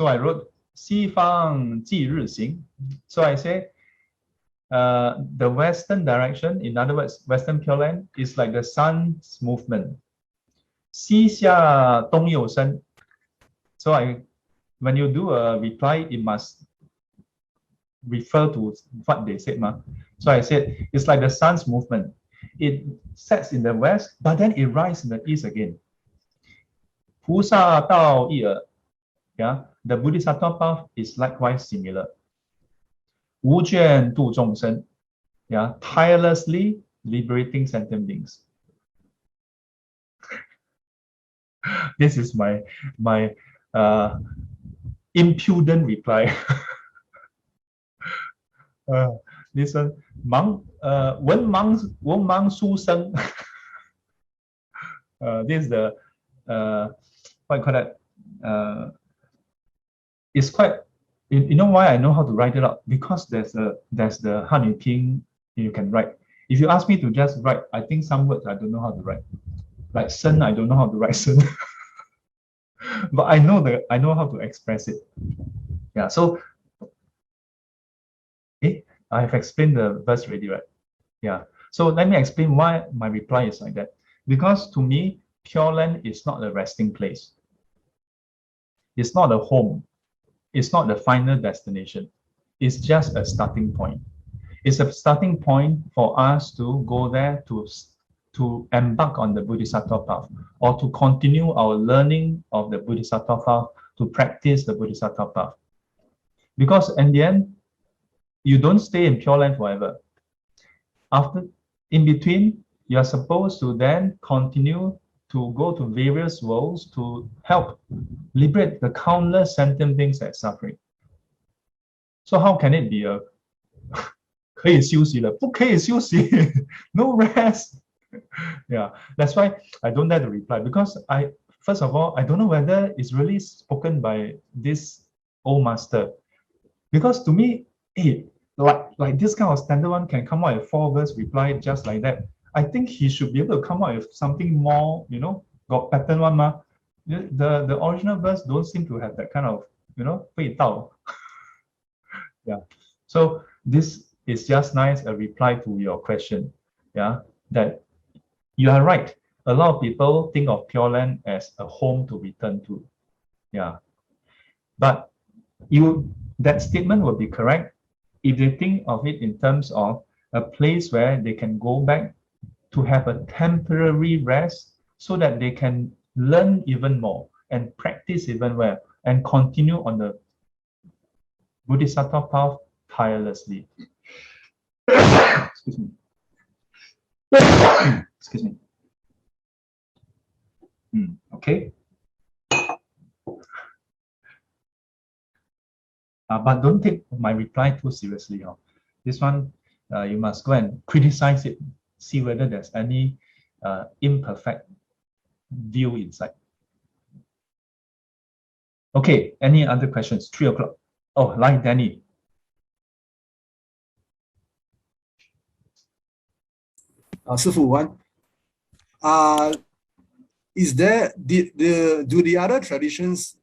I wrote 西方即日行. So I say the western direction, in other words, Western Pure Land is like the sun's movement. 西下东有生. So when you do a reply, it must refer to what they said. So I said, it's like the sun's movement. It sets in the west, but then it rises in the east again. 菩萨道一耳. Yeah, the Bodhisattva path is likewise similar. 无倦度众生. Yeah, tirelessly liberating sentient beings. This is my impudent reply. This one, 文盲书生. This is the what you call that? It's quite. You know why I know how to write it out? Because there's the 汉语拼 you can write. If you ask me to just write, I think some words I don't know how to write. Like 生, I don't know how to write 生. But I know how to express it. Yeah. So, I have explained the verse already, right? Yeah. So let me explain why my reply is like that. Because to me, Pure Land is not a resting place. It's not a home. It's not the final destination. It's just a starting point. It's a starting point for us to go there to embark on the Bodhisattva path or to continue our learning of the Bodhisattva path, to practice the Bodhisattva path. Because in the end, you don't stay in Pure Land forever. In between, you are supposed to then continue to go to various worlds to help liberate the countless sentient beings that are suffering. So how can it be a 可以休息了？不可以休息 no rest. Yeah, that's why I don't dare to reply, because first of all, I don't know whether it's really spoken by this old master. Because to me, like this kind of standard one can come out with 4 verse reply just like that. I think he should be able to come out with something more, got pattern one. The original verse don't seem to have that kind of, 味道. Yeah. So this is just nice a reply to your question. Yeah, that you are right. A lot of people think of Pure Land as a home to return to. Yeah. But that statement will be correct if they think of it in terms of a place where they can go back to have a temporary rest so that they can learn even more and practice even well and continue on the Bodhisattva path tirelessly. Excuse me. Excuse me. Okay. But don't take my reply too seriously. This one, you must go and criticize it, see whether there's any imperfect view inside. Okay, any other questions? 3 o'clock. Oh, like Danny. Sifu, one. Is there do the other traditions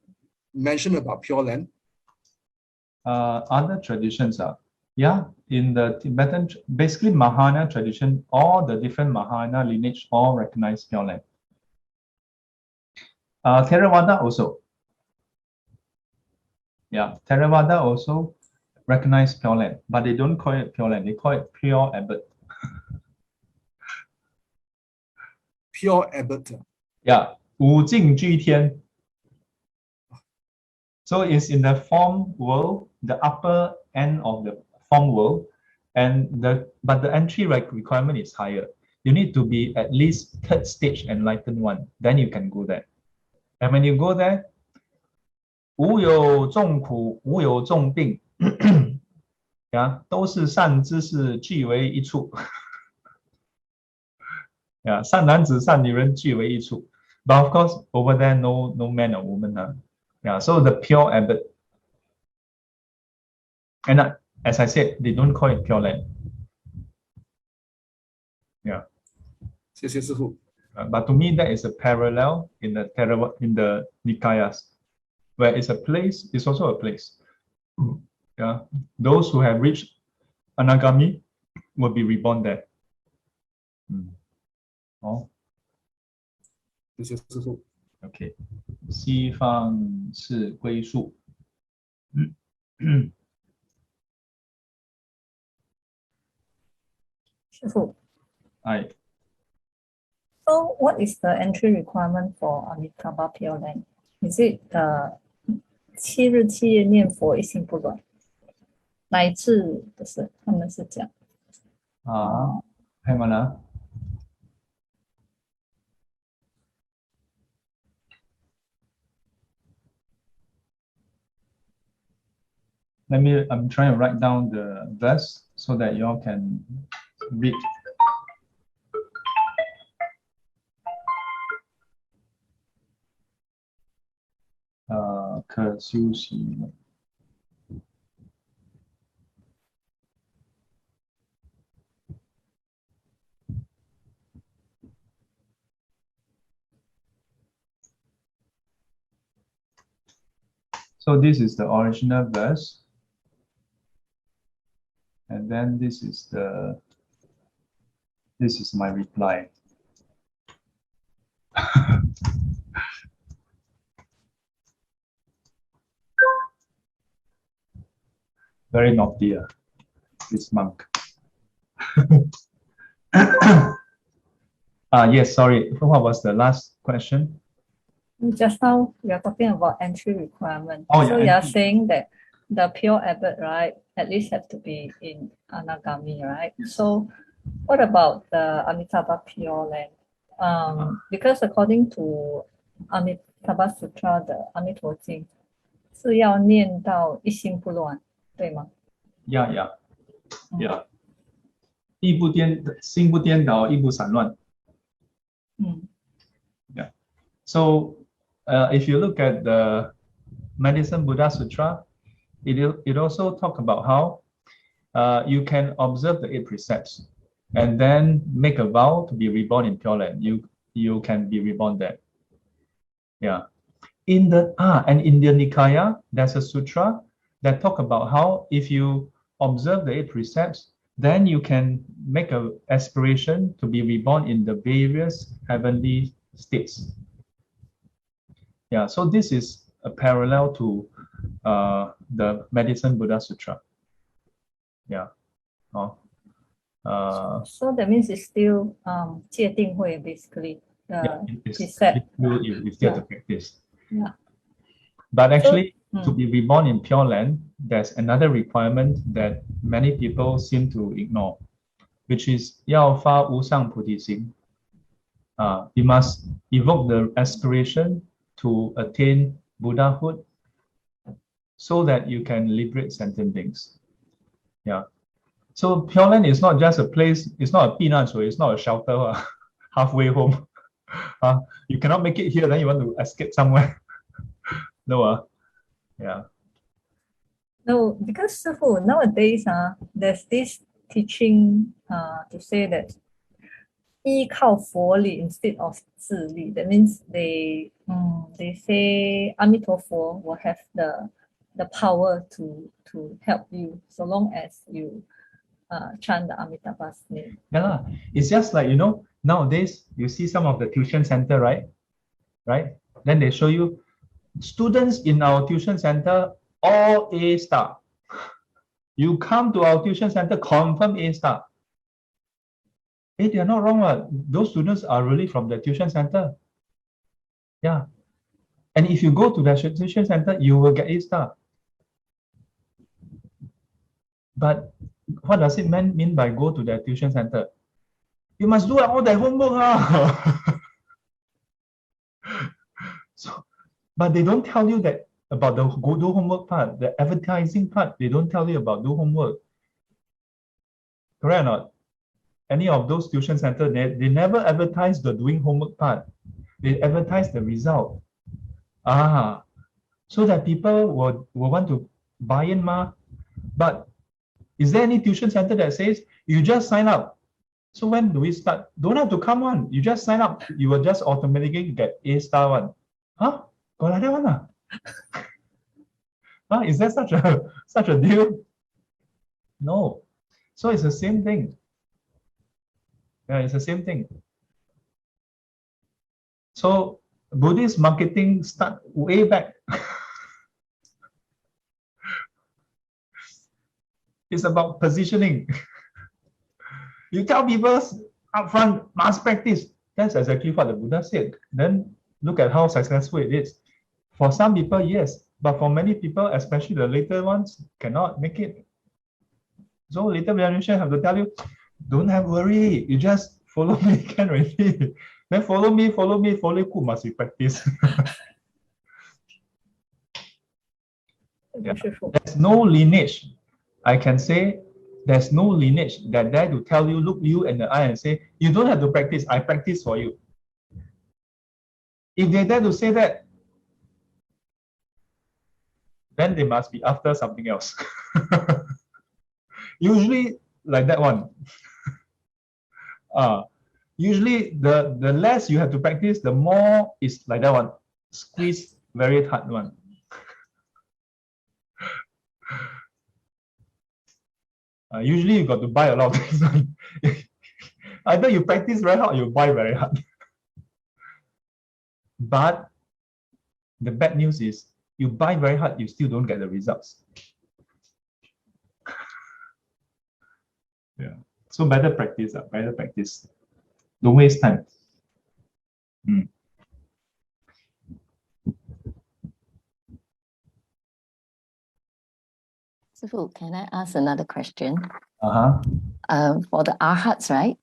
mention about Pure Land? Other traditions are, yeah, in the Tibetan, basically Mahayana tradition, all the different Mahayana lineage all recognize Pure Land. Theravada also. Yeah, Theravada also recognize Pure Land, but they don't call it Pure Land, they call it Pure Abbot. Pure Abbot. Yeah, 五境居天. So it's in the form world, the upper end of the form world, but the entry requirement is higher. You need to be at least 3rd stage enlightened one, then you can go there. And when you go there, 无有众苦，无有众病，yeah, 都是善知识聚为一处。Yeah, 善男子、善女人聚为一处。But of course, over there, no man or woman. Yeah, so the pure abbot. And as I said, they don't call it Pure Land. Yeah. 谢谢师父。 But to me, that is a parallel in the Nikayas, where it's a place, it's also a place. Yeah, those who have reached Anagami will be reborn there. Oh. 谢谢师父。 Okay. 西方是归宿。师父。Aye. So what is the entry requirement for Amitabha Pure Land? Is it 7日7夜念佛一心不乱，乃至不是他们是讲hang on. I'm trying to write down the verse so that you all can read. So this is the original verse. And then this is my reply. Very naughty, this monk. Yes, sorry. What was the last question? Just now we are talking about entry requirement. Oh, so yeah, you are entry. saying that the pure abbot, right, at least have to be in Anagami, right? So what about the Amitabha Pure Land? Because according to Amitabha Sutra, the Amitabha Jing, 是要念到一心不乱，对吗？ Yeah. 心不颠倒，意不散乱。 Yeah. So if you look at the Medicine Buddha Sutra, it also talk about how you can observe the 8 precepts and then make a vow to be reborn in Pure Land. You can be reborn there. Yeah. In the Nikaya, there's a sutra that talk about how if you observe the 8 precepts, then you can make an aspiration to be reborn in the various heavenly states. Yeah, so this is a parallel to the Medicine Buddha Sutra. Yeah. So that means it's still 戒定慧 basically. Precept. You still have to practice. Yeah. But actually, to be reborn in Pure Land, there's another requirement that many people seem to ignore, which is 要发无上菩提心. You must evoke the aspiration to attain Buddhahood so that you can liberate sentient beings. Yeah. So Pure Land is not just a place, it's not a peanut, so it's not a shelter halfway home. You cannot make it here, then you want to escape somewhere. No, yeah. No, because Sifu, nowadays there's this teaching to say that 依靠佛力 instead of 自力. That means they say Amitofo will have the power to help you so long as you chant the Amitabha's name. Yeah, it's just like, you know, nowadays you see some of the tuition center, right? Then they show you students in our tuition center all A star. You come to our tuition center, confirm A star. Hey, they're not wrong. Those students are really from the tuition center. Yeah. And if you go to the tuition center, you will get A star. But what does it mean by go to the tuition center? You must do all the homework. So, but they don't tell you that about the go do homework part, the advertising part. They don't tell you about do homework. Correct or not? Any of those tuition centers, they never advertise the doing homework part. They advertise the result. So that people will want to buy in ma. But is there any tuition center that says you just sign up? So when do we start? Don't have to come on. You just sign up. You will just automatically get A star one. Got like that one? Is there such a deal? No. So it's the same thing. Yeah, it's the same thing. So Buddhist marketing start way back. It's about positioning. You tell people upfront, must practice. That's exactly what the Buddha said. Then look at how successful it is. For some people, yes. But for many people, especially the later ones, cannot make it. So later generation have to tell you, don't have worry. You just follow me, can already. Then follow me, who must be practice. Yeah. There's no lineage. I can say there's no lineage that dare to tell you, look you in the eye and say, you don't have to practice, I practice for you. If they dare to say that, then they must be after something else. Usually like that one. Usually the less you have to practice, the more is like that one. Squeeze very hard one. Usually you got to buy a lot of things. Either you practice very hard or you buy very hard. But the bad news is you buy very hard, you still don't get the results. Yeah. So better practice, better practice. Don't waste time. Sifu, can I ask another question? For the arhats, right?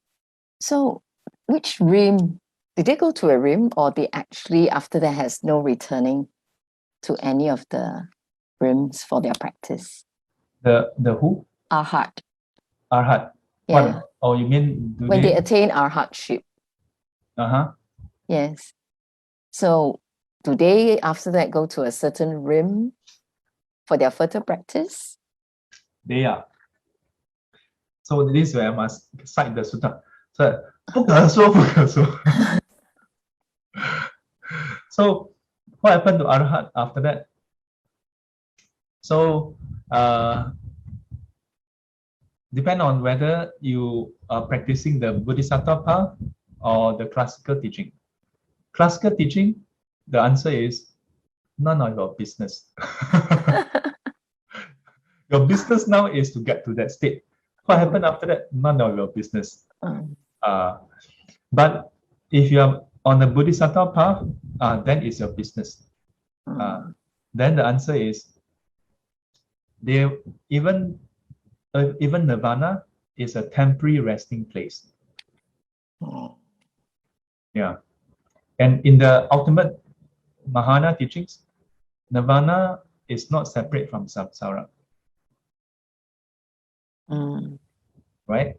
So which rim, did they go to a rim or they actually after that has no returning to any of the rims for their practice? The who? Arhat. Arhat. Yeah. What? Oh, you mean when they attain arhatship? Yes. So do they after that go to a certain rim for their further practice? They are. So this is where I must cite the sutta. So 不可说,不可说. So what happened to Arhat after that? So depend on whether you are practicing the Bodhisattva path or the classical teaching. Classical teaching, the answer is none of your business. Your business now is to get to that state. What happened after that? None of your business. But if you are on the Bodhisattva path, then it's your business. Then the answer is even nirvana is a temporary resting place. Yeah. And in the ultimate Mahana teachings, nirvana is not separate from samsara, right?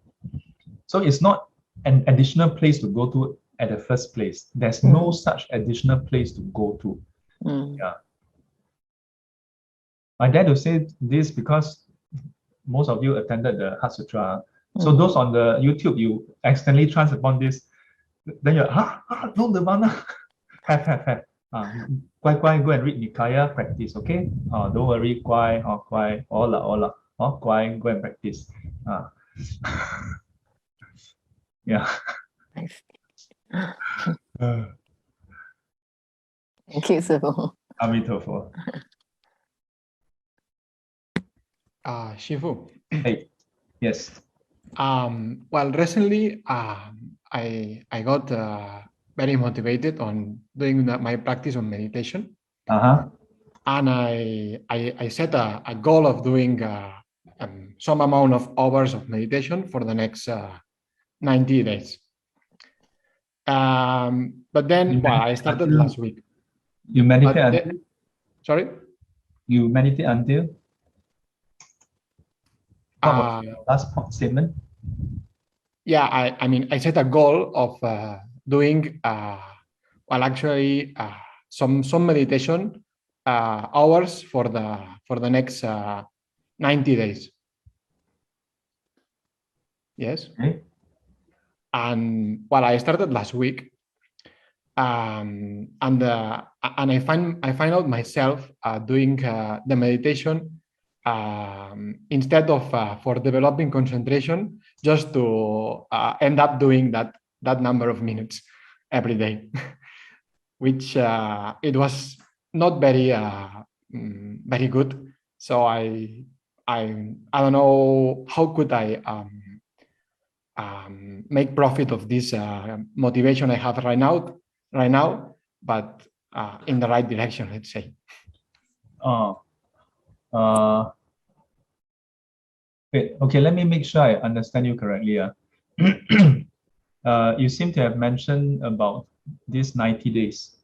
So it's not an additional place to go to at the first place. There's no such additional place to go to. Yeah. I dare to say this because most of you attended the Heart Sutra. So those on the YouTube, you accidentally chance upon this, then you're, no nirvana. have. Guai, go and read Nikaya, practice, okay? Don't worry, guai, hola, guai, go and practice. Yeah. Nice. Thank you, Sifu. Amitabha. Shifu. Hey, yes. Well, recently, I got very motivated on doing my practice on meditation. And I set a goal of doing some amount of hours of meditation for the next 90 days. But then, I started last week. You meditate until? Sorry? You meditate until? What was your last statement? Yeah, I mean, I set a goal of doing, some meditation hours for the next 90 days. Yes. Okay. And I started last week, and I find out myself doing the meditation instead of for developing concentration, just to end up doing that number of minutes every day, which it was not very very good. So I don't know how could I make profit of this motivation I have right now, but in the right direction, let's say. Wait, okay, let me make sure I understand you correctly. You seem to have mentioned about these 90 days.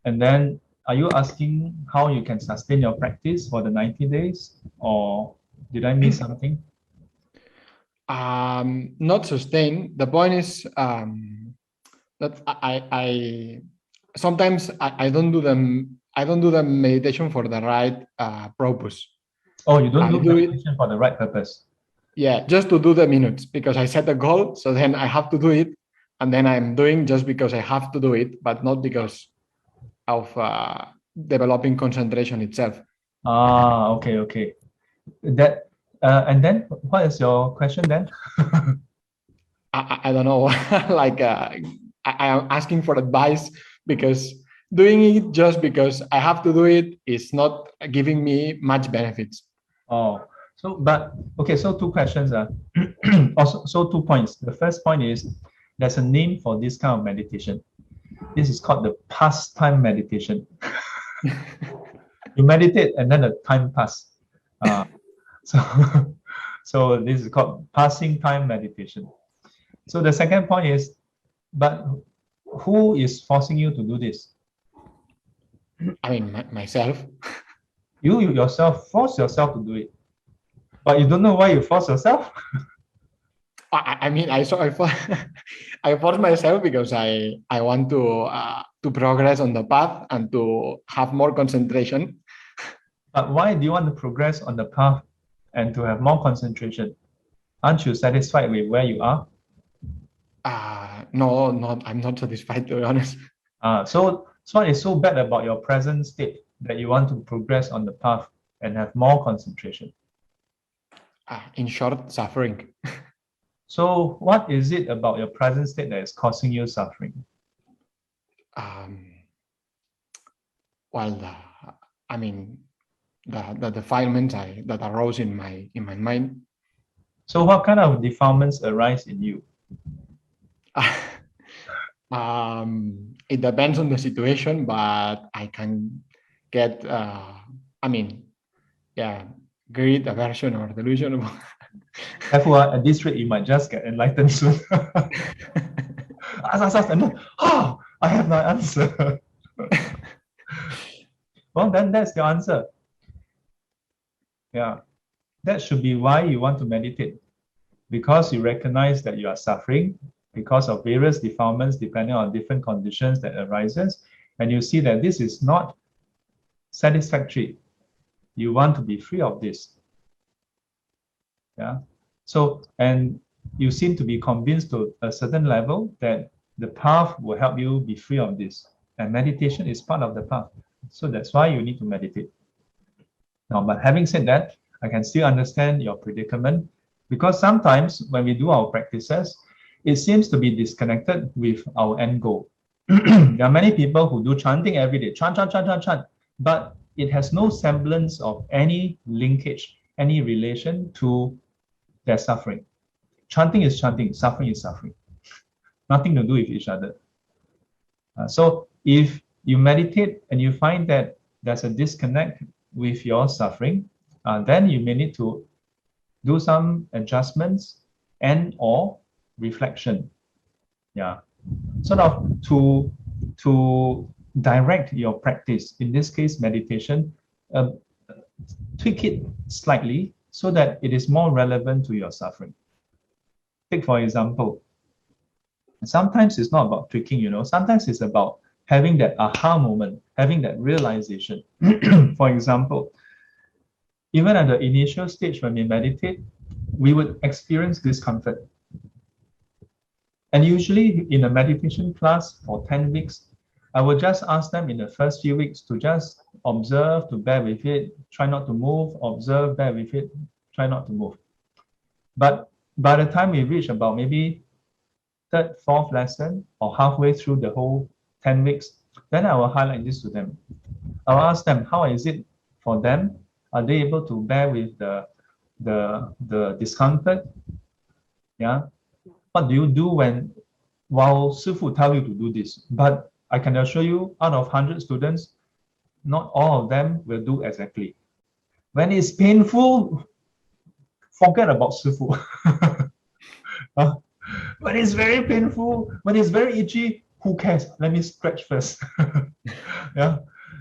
And then are you asking how you can sustain your practice for the 90 days? Or did I miss something? Not sustain. The point is that I sometimes I don't do the meditation for the right purpose. Oh, you don't do meditation for the right purpose? Yeah, just to do the minutes, because I set a goal, so then I have to do it, and then I'm doing just because I have to do it, but not because of developing concentration itself. Okay. That and then what is your question then? I don't know. Like I am asking for advice, because doing it just because I have to do it is not giving me much benefits. So two questions. Also 2 points. The first point is there's a name for this kind of meditation. This is called the pastime meditation. You meditate and then the time pass. So this is called passing time meditation. So the second point is, but who is forcing you to do this? I mean, myself. You yourself force yourself to do it, but you don't know why you force yourself. I mean, I force myself because I want to progress on the path and to have more concentration. But why do you want to progress on the path and to have more concentration? Aren't you satisfied with where you are? No, I'm not satisfied, to be honest. So what is so bad about your present state that you want to progress on the path and have more concentration? In short, suffering. So what is it about your present state that is causing you suffering? I mean, the defilements that arose in my mind. So what kind of defilements arise in you? It depends on the situation, but I can get, greed, aversion, or delusion. Careful, at this rate, you might just get enlightened soon. I have no answer. Well, then that's the answer. Yeah, that should be why you want to meditate, because you recognize that you are suffering because of various defilements depending on different conditions that arises, and you see that this is not satisfactory. You want to be free of this. Yeah. So, and you seem to be convinced to a certain level that the path will help you be free of this. And meditation is part of the path. So that's why you need to meditate. Now, but having said that, I can still understand your predicament, because sometimes when we do our practices, it seems to be disconnected with our end goal. There are many people who do chanting every day, chant, chant, chant, chant, chant, but it has no semblance of any linkage, any relation to their suffering. Chanting is chanting, suffering is suffering. Nothing to do with each other. So if you meditate and you find that there's a disconnect with your suffering, then you may need to do some adjustments and or reflection. Yeah, sort of to direct your practice, in this case meditation, tweak it slightly so that it is more relevant to your suffering. Take for example, sometimes it's not about tweaking, sometimes it's about having that aha moment, having that realization. For example, even at the initial stage when we meditate, we would experience discomfort. And usually in a meditation class for 10 weeks, I will just ask them in the first few weeks to just observe, to bear with it, try not to move, observe, bear with it, try not to move. But by the time we reach about maybe third, fourth lesson, or halfway through the whole 10 weeks, then I will highlight this to them. I'll ask them, how is it for them? Are they able to bear with the discomfort? Yeah. What do you do while Sifu tell you to do this? But I can assure you, out of 100 students, not all of them will do exactly. When it's painful, forget about Sifu. When it's very painful, when it's very itchy, who cares? Let me stretch first. Yeah.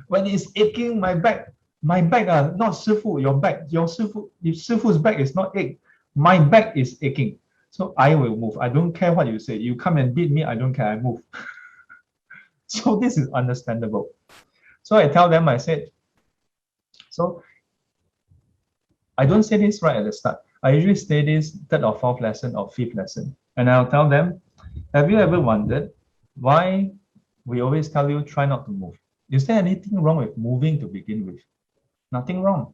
When it's aching, my back, not Sifu, your back. Your Sifu's back is not ache. My back is aching. So I will move. I don't care what you say. You come and beat me, I don't care, I move. So this is understandable. So I tell them, I said, so I don't say this right at the start. I usually say this third or fourth lesson or fifth lesson. And I'll tell them, have you ever wondered why we always tell you try not to move? Is there anything wrong with moving to begin with? Nothing wrong.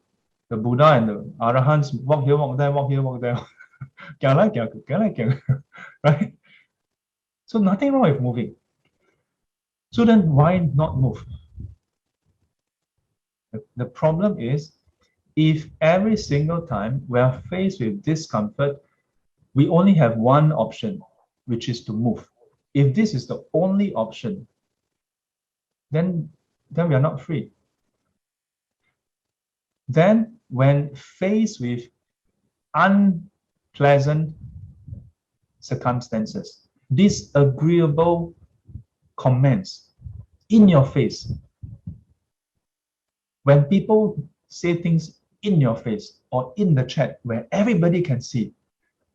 The Buddha and the Arahants walk here, walk there, walk here, walk there. Right? So nothing wrong with moving. So then why not move? The problem is, if every single time we are faced with discomfort, we only have one option, which is to move. If this is the only option, then we are not free. Then when faced with unpleasant circumstances, disagreeable comments in your face, when people say things in your face or in the chat where everybody can see,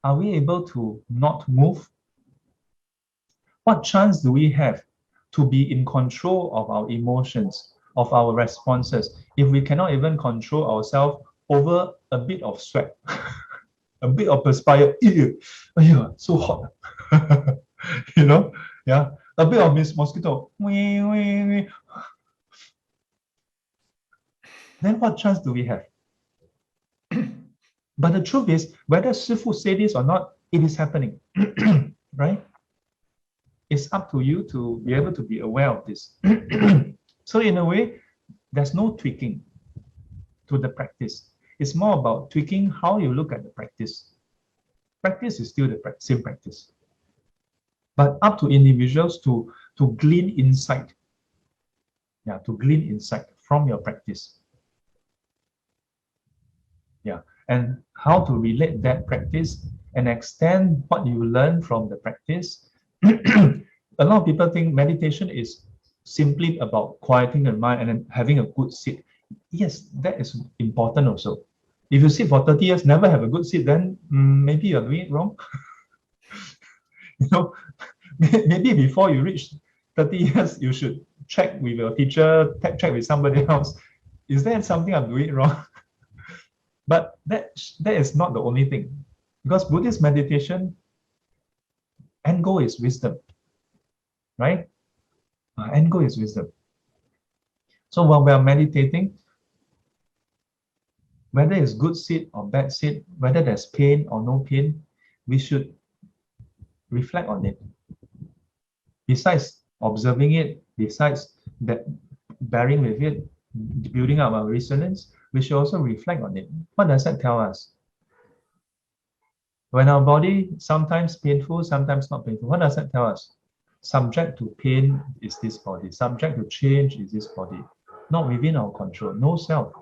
are we able to not move? What chance do we have to be in control of our emotions, of our responses, if we cannot even control ourselves over a bit of sweat, a bit of perspire, so hot, yeah, a bit of mosquito, then what chance do we have? But the truth is, whether Sifu say this or not, it is happening, right? It's up to you to be able to be aware of this. So in a way, there's no tweaking to the practice. It's more about tweaking how you look at the practice. Practice is still the same practice. But up to individuals to glean insight. Yeah, to glean insight from your practice. Yeah, and how to relate that practice and extend what you learn from the practice. A lot of people think meditation is simply about quieting the mind and then having a good sit. Yes, that is important also. If you sit for 30 years, never have a good seat, then maybe you're doing it wrong. You know, maybe before you reach 30 years, you should check with your teacher, check with somebody else. Is there something I'm doing wrong? But that is not the only thing. Because Buddhist meditation, end goal is wisdom, right? End goal is wisdom. So while we are meditating, whether it's good seat or bad seat, whether there's pain or no pain, we should reflect on it. Besides observing it, besides that bearing with it, building up our resonance, we should also reflect on it. What does that tell us? When our body sometimes painful, sometimes not painful, what does that tell us? Subject to pain is this body. Subject to change is this body. Not within our control. No self.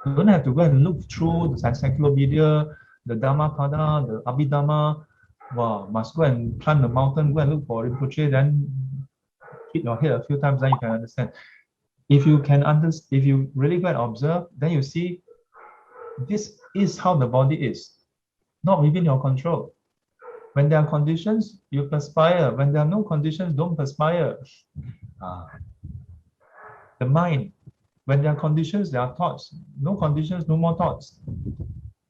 You don't have to go and look through the encyclopedia, the Dhammapada, the Abhidhamma. Wow, must go and climb the mountain, go and look for Rinpoche, then hit your head a few times, then you can understand. If you can understand, if you really go and observe, then you see this is how the body is, not within your control. When there are conditions, you perspire. When there are no conditions, don't perspire. The mind, when there are conditions, there are thoughts. No conditions, no more thoughts.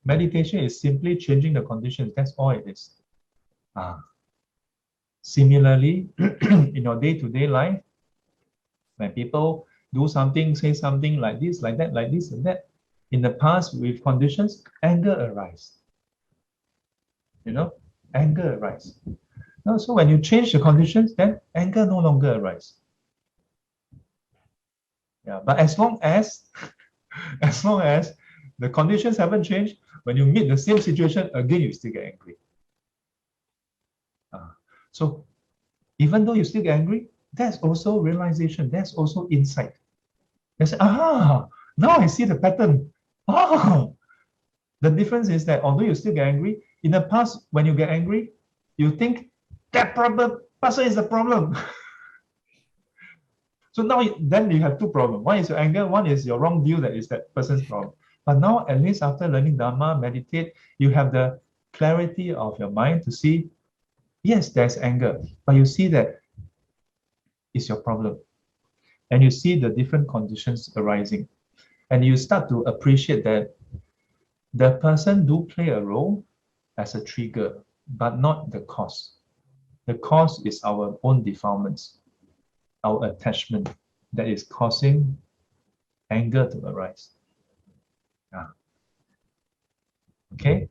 Meditation is simply changing the conditions. That's all it is. Similarly, in your day-to-day life, when people do something, say something like this, like that, like this, and that, in the past with conditions, anger arises. You know, anger arises. No, so when you change the conditions, then anger no longer arises. Yeah, but as long as the conditions haven't changed, when you meet the same situation again, you still get angry. So even though you still get angry, that's also realization. That's also insight. They say, now I see the pattern. The difference is that although you still get angry, in the past, when you get angry, you think that person is the problem. So now, then you have two problems. One is your anger, one is your wrong view that is that person's problem. But now, at least after learning Dharma, meditate, you have the clarity of your mind to see, yes, there's anger, but you see that it's your problem. And you see the different conditions arising. And you start to appreciate that the person do play a role as a trigger, but not the cause. The cause is our own defilements, our attachment that is causing anger to arise. Okay?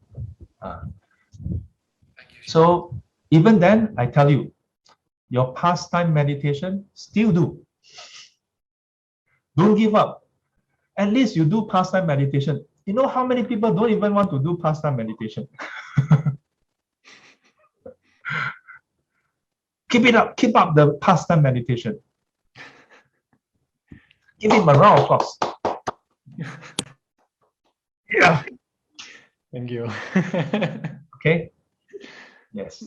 So even then, I tell you, your pastime meditation, still do. Don't give up. At least you do pastime meditation. You know how many people don't even want to do pastime meditation? Keep it up. Keep up the pastime meditation. Give him a round of applause. Yeah. Thank you. Okay. Yes.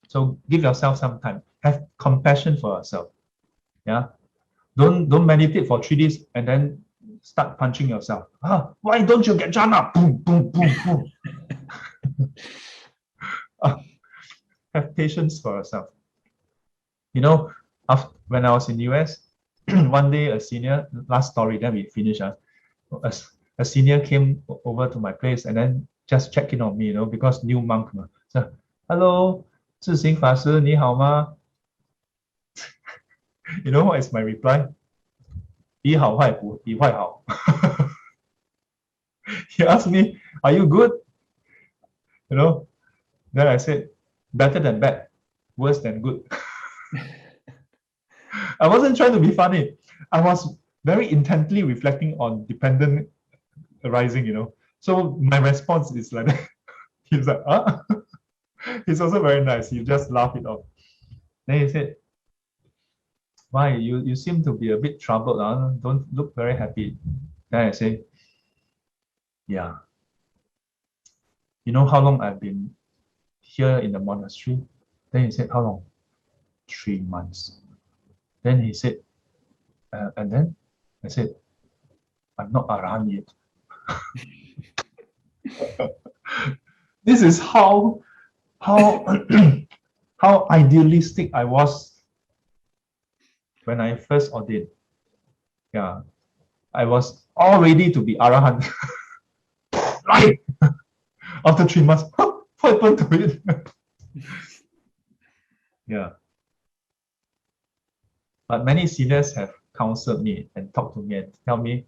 So give yourself some time. Have compassion for yourself. Yeah. Don't meditate for 3 days and then start punching yourself. Why don't you get jhana? Boom, boom, boom, boom. Have patience for yourself. You know, when I was in US, one day a senior, last story, then we finish. A senior came over to my place and then just check in on me, because new monk. So, hello, 智行法师, 你好吗? You know what is my reply? 以好坏不以坏好. He asked me, are you good? Then I said, better than bad, worse than good. I wasn't trying to be funny. I was very intently reflecting on dependent arising, So my response is like that. He's like, He's also very nice. He just laughed it off. Then he said, why? You seem to be a bit troubled. Don't look very happy. Then I say, yeah. You know how long I've been here in the monastery? Then he said, how long? 3 months. Then he said, and then I said, I'm not Arahant yet. This is how how idealistic I was when I first ordained. Yeah, I was all ready to be Arahant. Right. After 3 months, what happened to it? Yeah. But many seniors have counseled me and talked to me and tell me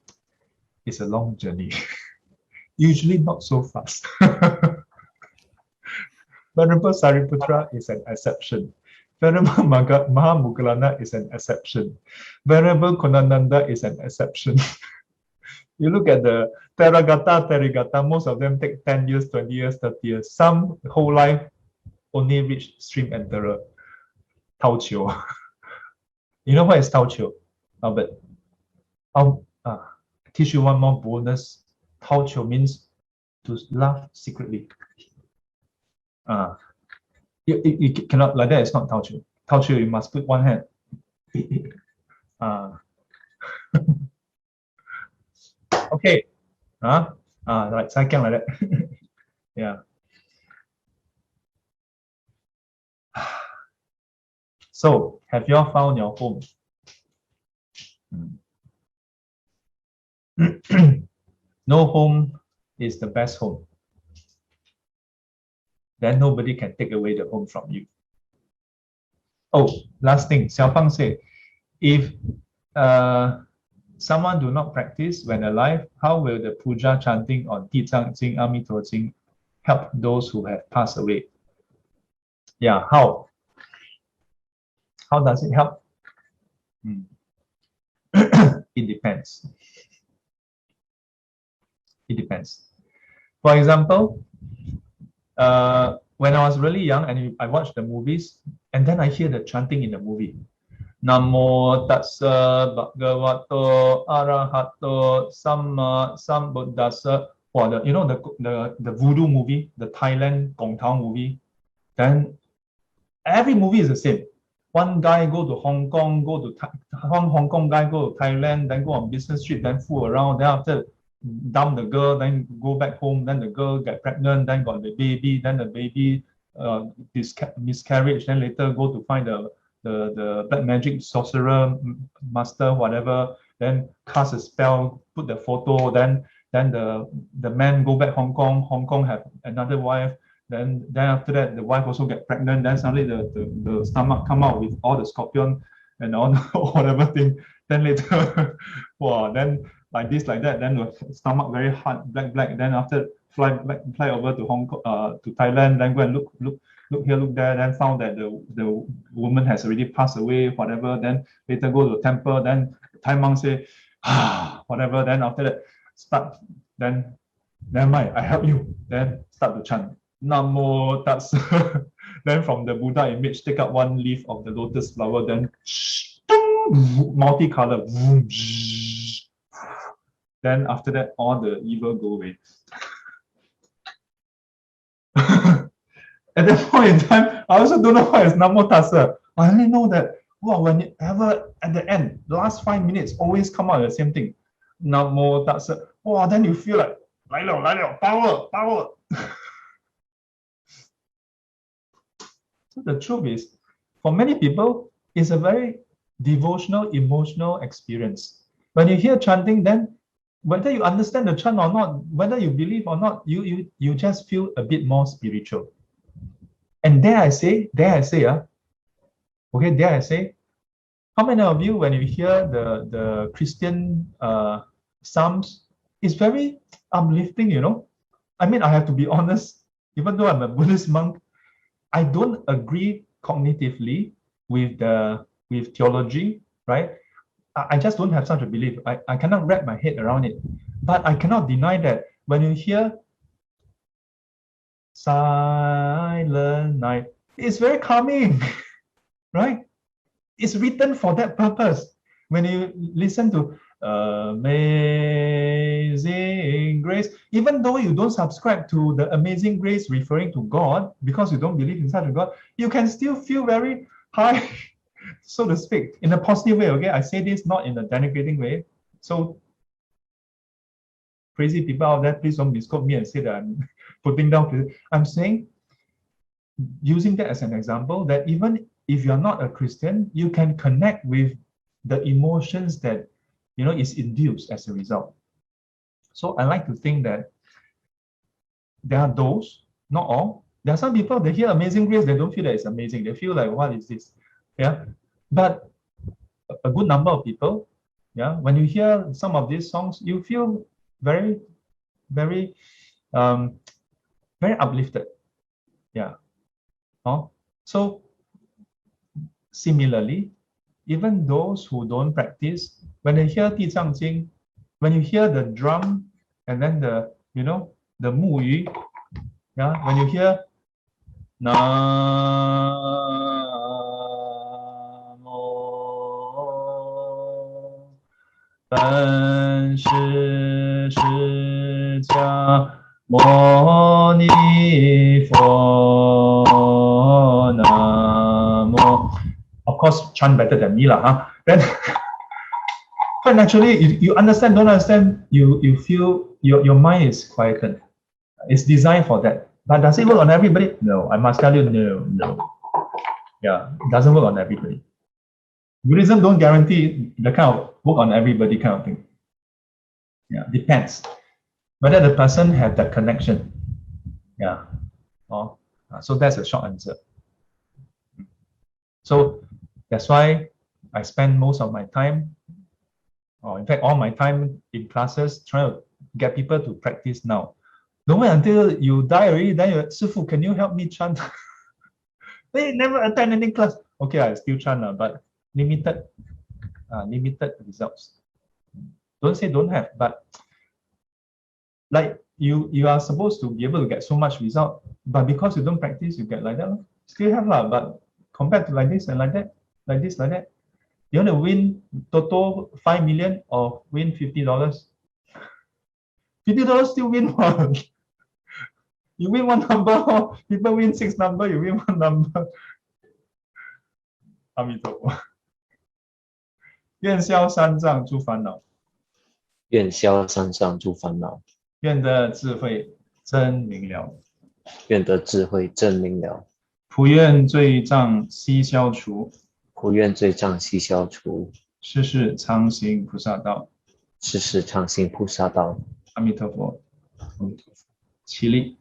it's a long journey. Usually not so fast. Venerable Sariputra is an exception. Venerable Mahamukkulana is an exception. Venerable Konananda is an exception. You look at the Teragata, most of them take 10 years, 20 years, 30 years. Some whole life only reach stream enterer. Tao Chiu. You know what is Tao Chiu, Albert? I'll teach you one more bonus. Tao Chiu means to laugh secretly. You cannot, like that, it's not Tao Chiu. Tao Chiu, you must put one hand. Okay. Like second like that. Yeah. So, have you all found your home? No home is the best home. Then nobody can take away the home from you. Oh, last thing, Xiaofang said, if someone do not practice when alive, how will the puja chanting on Di Zhang Jing, Amito Jing help those who have passed away? Yeah, how? How does it help? It depends. It depends. For example, when I was really young and I watched the movies, and then I hear the chanting in the movie. Namo tassa bhagavato arahato samma sambuddhassa. You know the voodoo movie, the Thailand Gong Tao movie. Then every movie is the same. One guy go to Hong Kong, Hong Kong guy go to Thailand, then go on business trip, then fool around, then after dump the girl, then go back home, then the girl get pregnant, then got the baby, then the baby miscarriage, then later go to find the black magic sorcerer master, whatever, then cast a spell, put the photo, then the man go back Hong Kong have another wife, then after that the wife also get pregnant, then suddenly the stomach come out with all the scorpion and all whatever thing, then later wow, then like this like that, then the stomach very hard, black, then after fly over to Hong Kong, to Thailand, then go and look here, look there, then found that the woman has already passed away, whatever, then later go to the temple, then Thai monk say whatever, then after that start, then never mind, I help you, then start to chant Namo Tassa. Then from the Buddha image, take out one leaf of the lotus flower, then multicolor. Then after that, all the evil go away. At that point in time, I also don't know what is Namo Tassa. I only know that, wow, whenever at the end, the last 5 minutes always come out the same thing. Namo Tassa. Wow, then you feel like, 来了, power. So the truth is, for many people, it's a very devotional, emotional experience. When you hear chanting, then whether you understand the chant or not, whether you believe or not, you just feel a bit more spiritual. And dare I say, how many of you, when you hear the Christian psalms, it's very uplifting, you know? I mean, I have to be honest, even though I'm a Buddhist monk, I don't agree cognitively with theology, right? I just don't have such a belief. I cannot wrap my head around it. But I cannot deny that when you hear Silent Night, it's very calming, right? It's written for that purpose. When you listen to Amazing Grace, even though you don't subscribe to the Amazing Grace referring to God, because you don't believe in such a God, you can still feel very high, so to speak, in a positive way. Okay, I say this not in a denigrating way. So crazy people out there, please don't misquote me and say that I'm putting down. I'm saying, using that as an example, that even if you're not a Christian, you can connect with the emotions that is induced as a result. So I like to think that there are those, not all. There are some people, they hear Amazing Grace, they don't feel that it's amazing. They feel like, what is this? Yeah. But a good number of people, yeah, when you hear some of these songs, you feel very, very, very uplifted. Yeah. So similarly, even those who don't practice, when they hear 地藏经, when you hear the drum and then the mu yu, yeah, when you hear Namo Ban Shi Shi Jia Mo Ni Fo Namo. Of course, chant better than me lah, huh? Then quite naturally, you understand, don't understand, you feel your mind is quietened. It's designed for that. But does it work on everybody? No, I must tell you, no. Yeah, it doesn't work on everybody. Buddhism don't guarantee the kind of work on everybody kind of thing. Yeah, depends whether the person have that connection. Yeah. So that's a short answer. So that's why I spend most of my time, or in fact all my time in classes, trying to get people to practice now. Don't wait until you die already, then you, Sifu, can you help me chant? They never attend any class. Okay, I still chant, but limited results. Don't say don't have, but like you are supposed to be able to get so much result, but because you don't practice, you get like that. Still have lah, but compared to like this and like that, like this, like that, you want to win Toto 5 million or win $50? $50 still win one. You win one number, people win 6 number, you win one number. 阿弥陀佛，愿消三障诸烦恼，愿消三障诸烦恼，愿得智慧真明了，愿得智慧真明了，普愿罪障悉消除，普愿罪障悉消除，世世常行菩萨道。世世常行菩萨道。阿弥陀佛，阿弥陀佛，起立。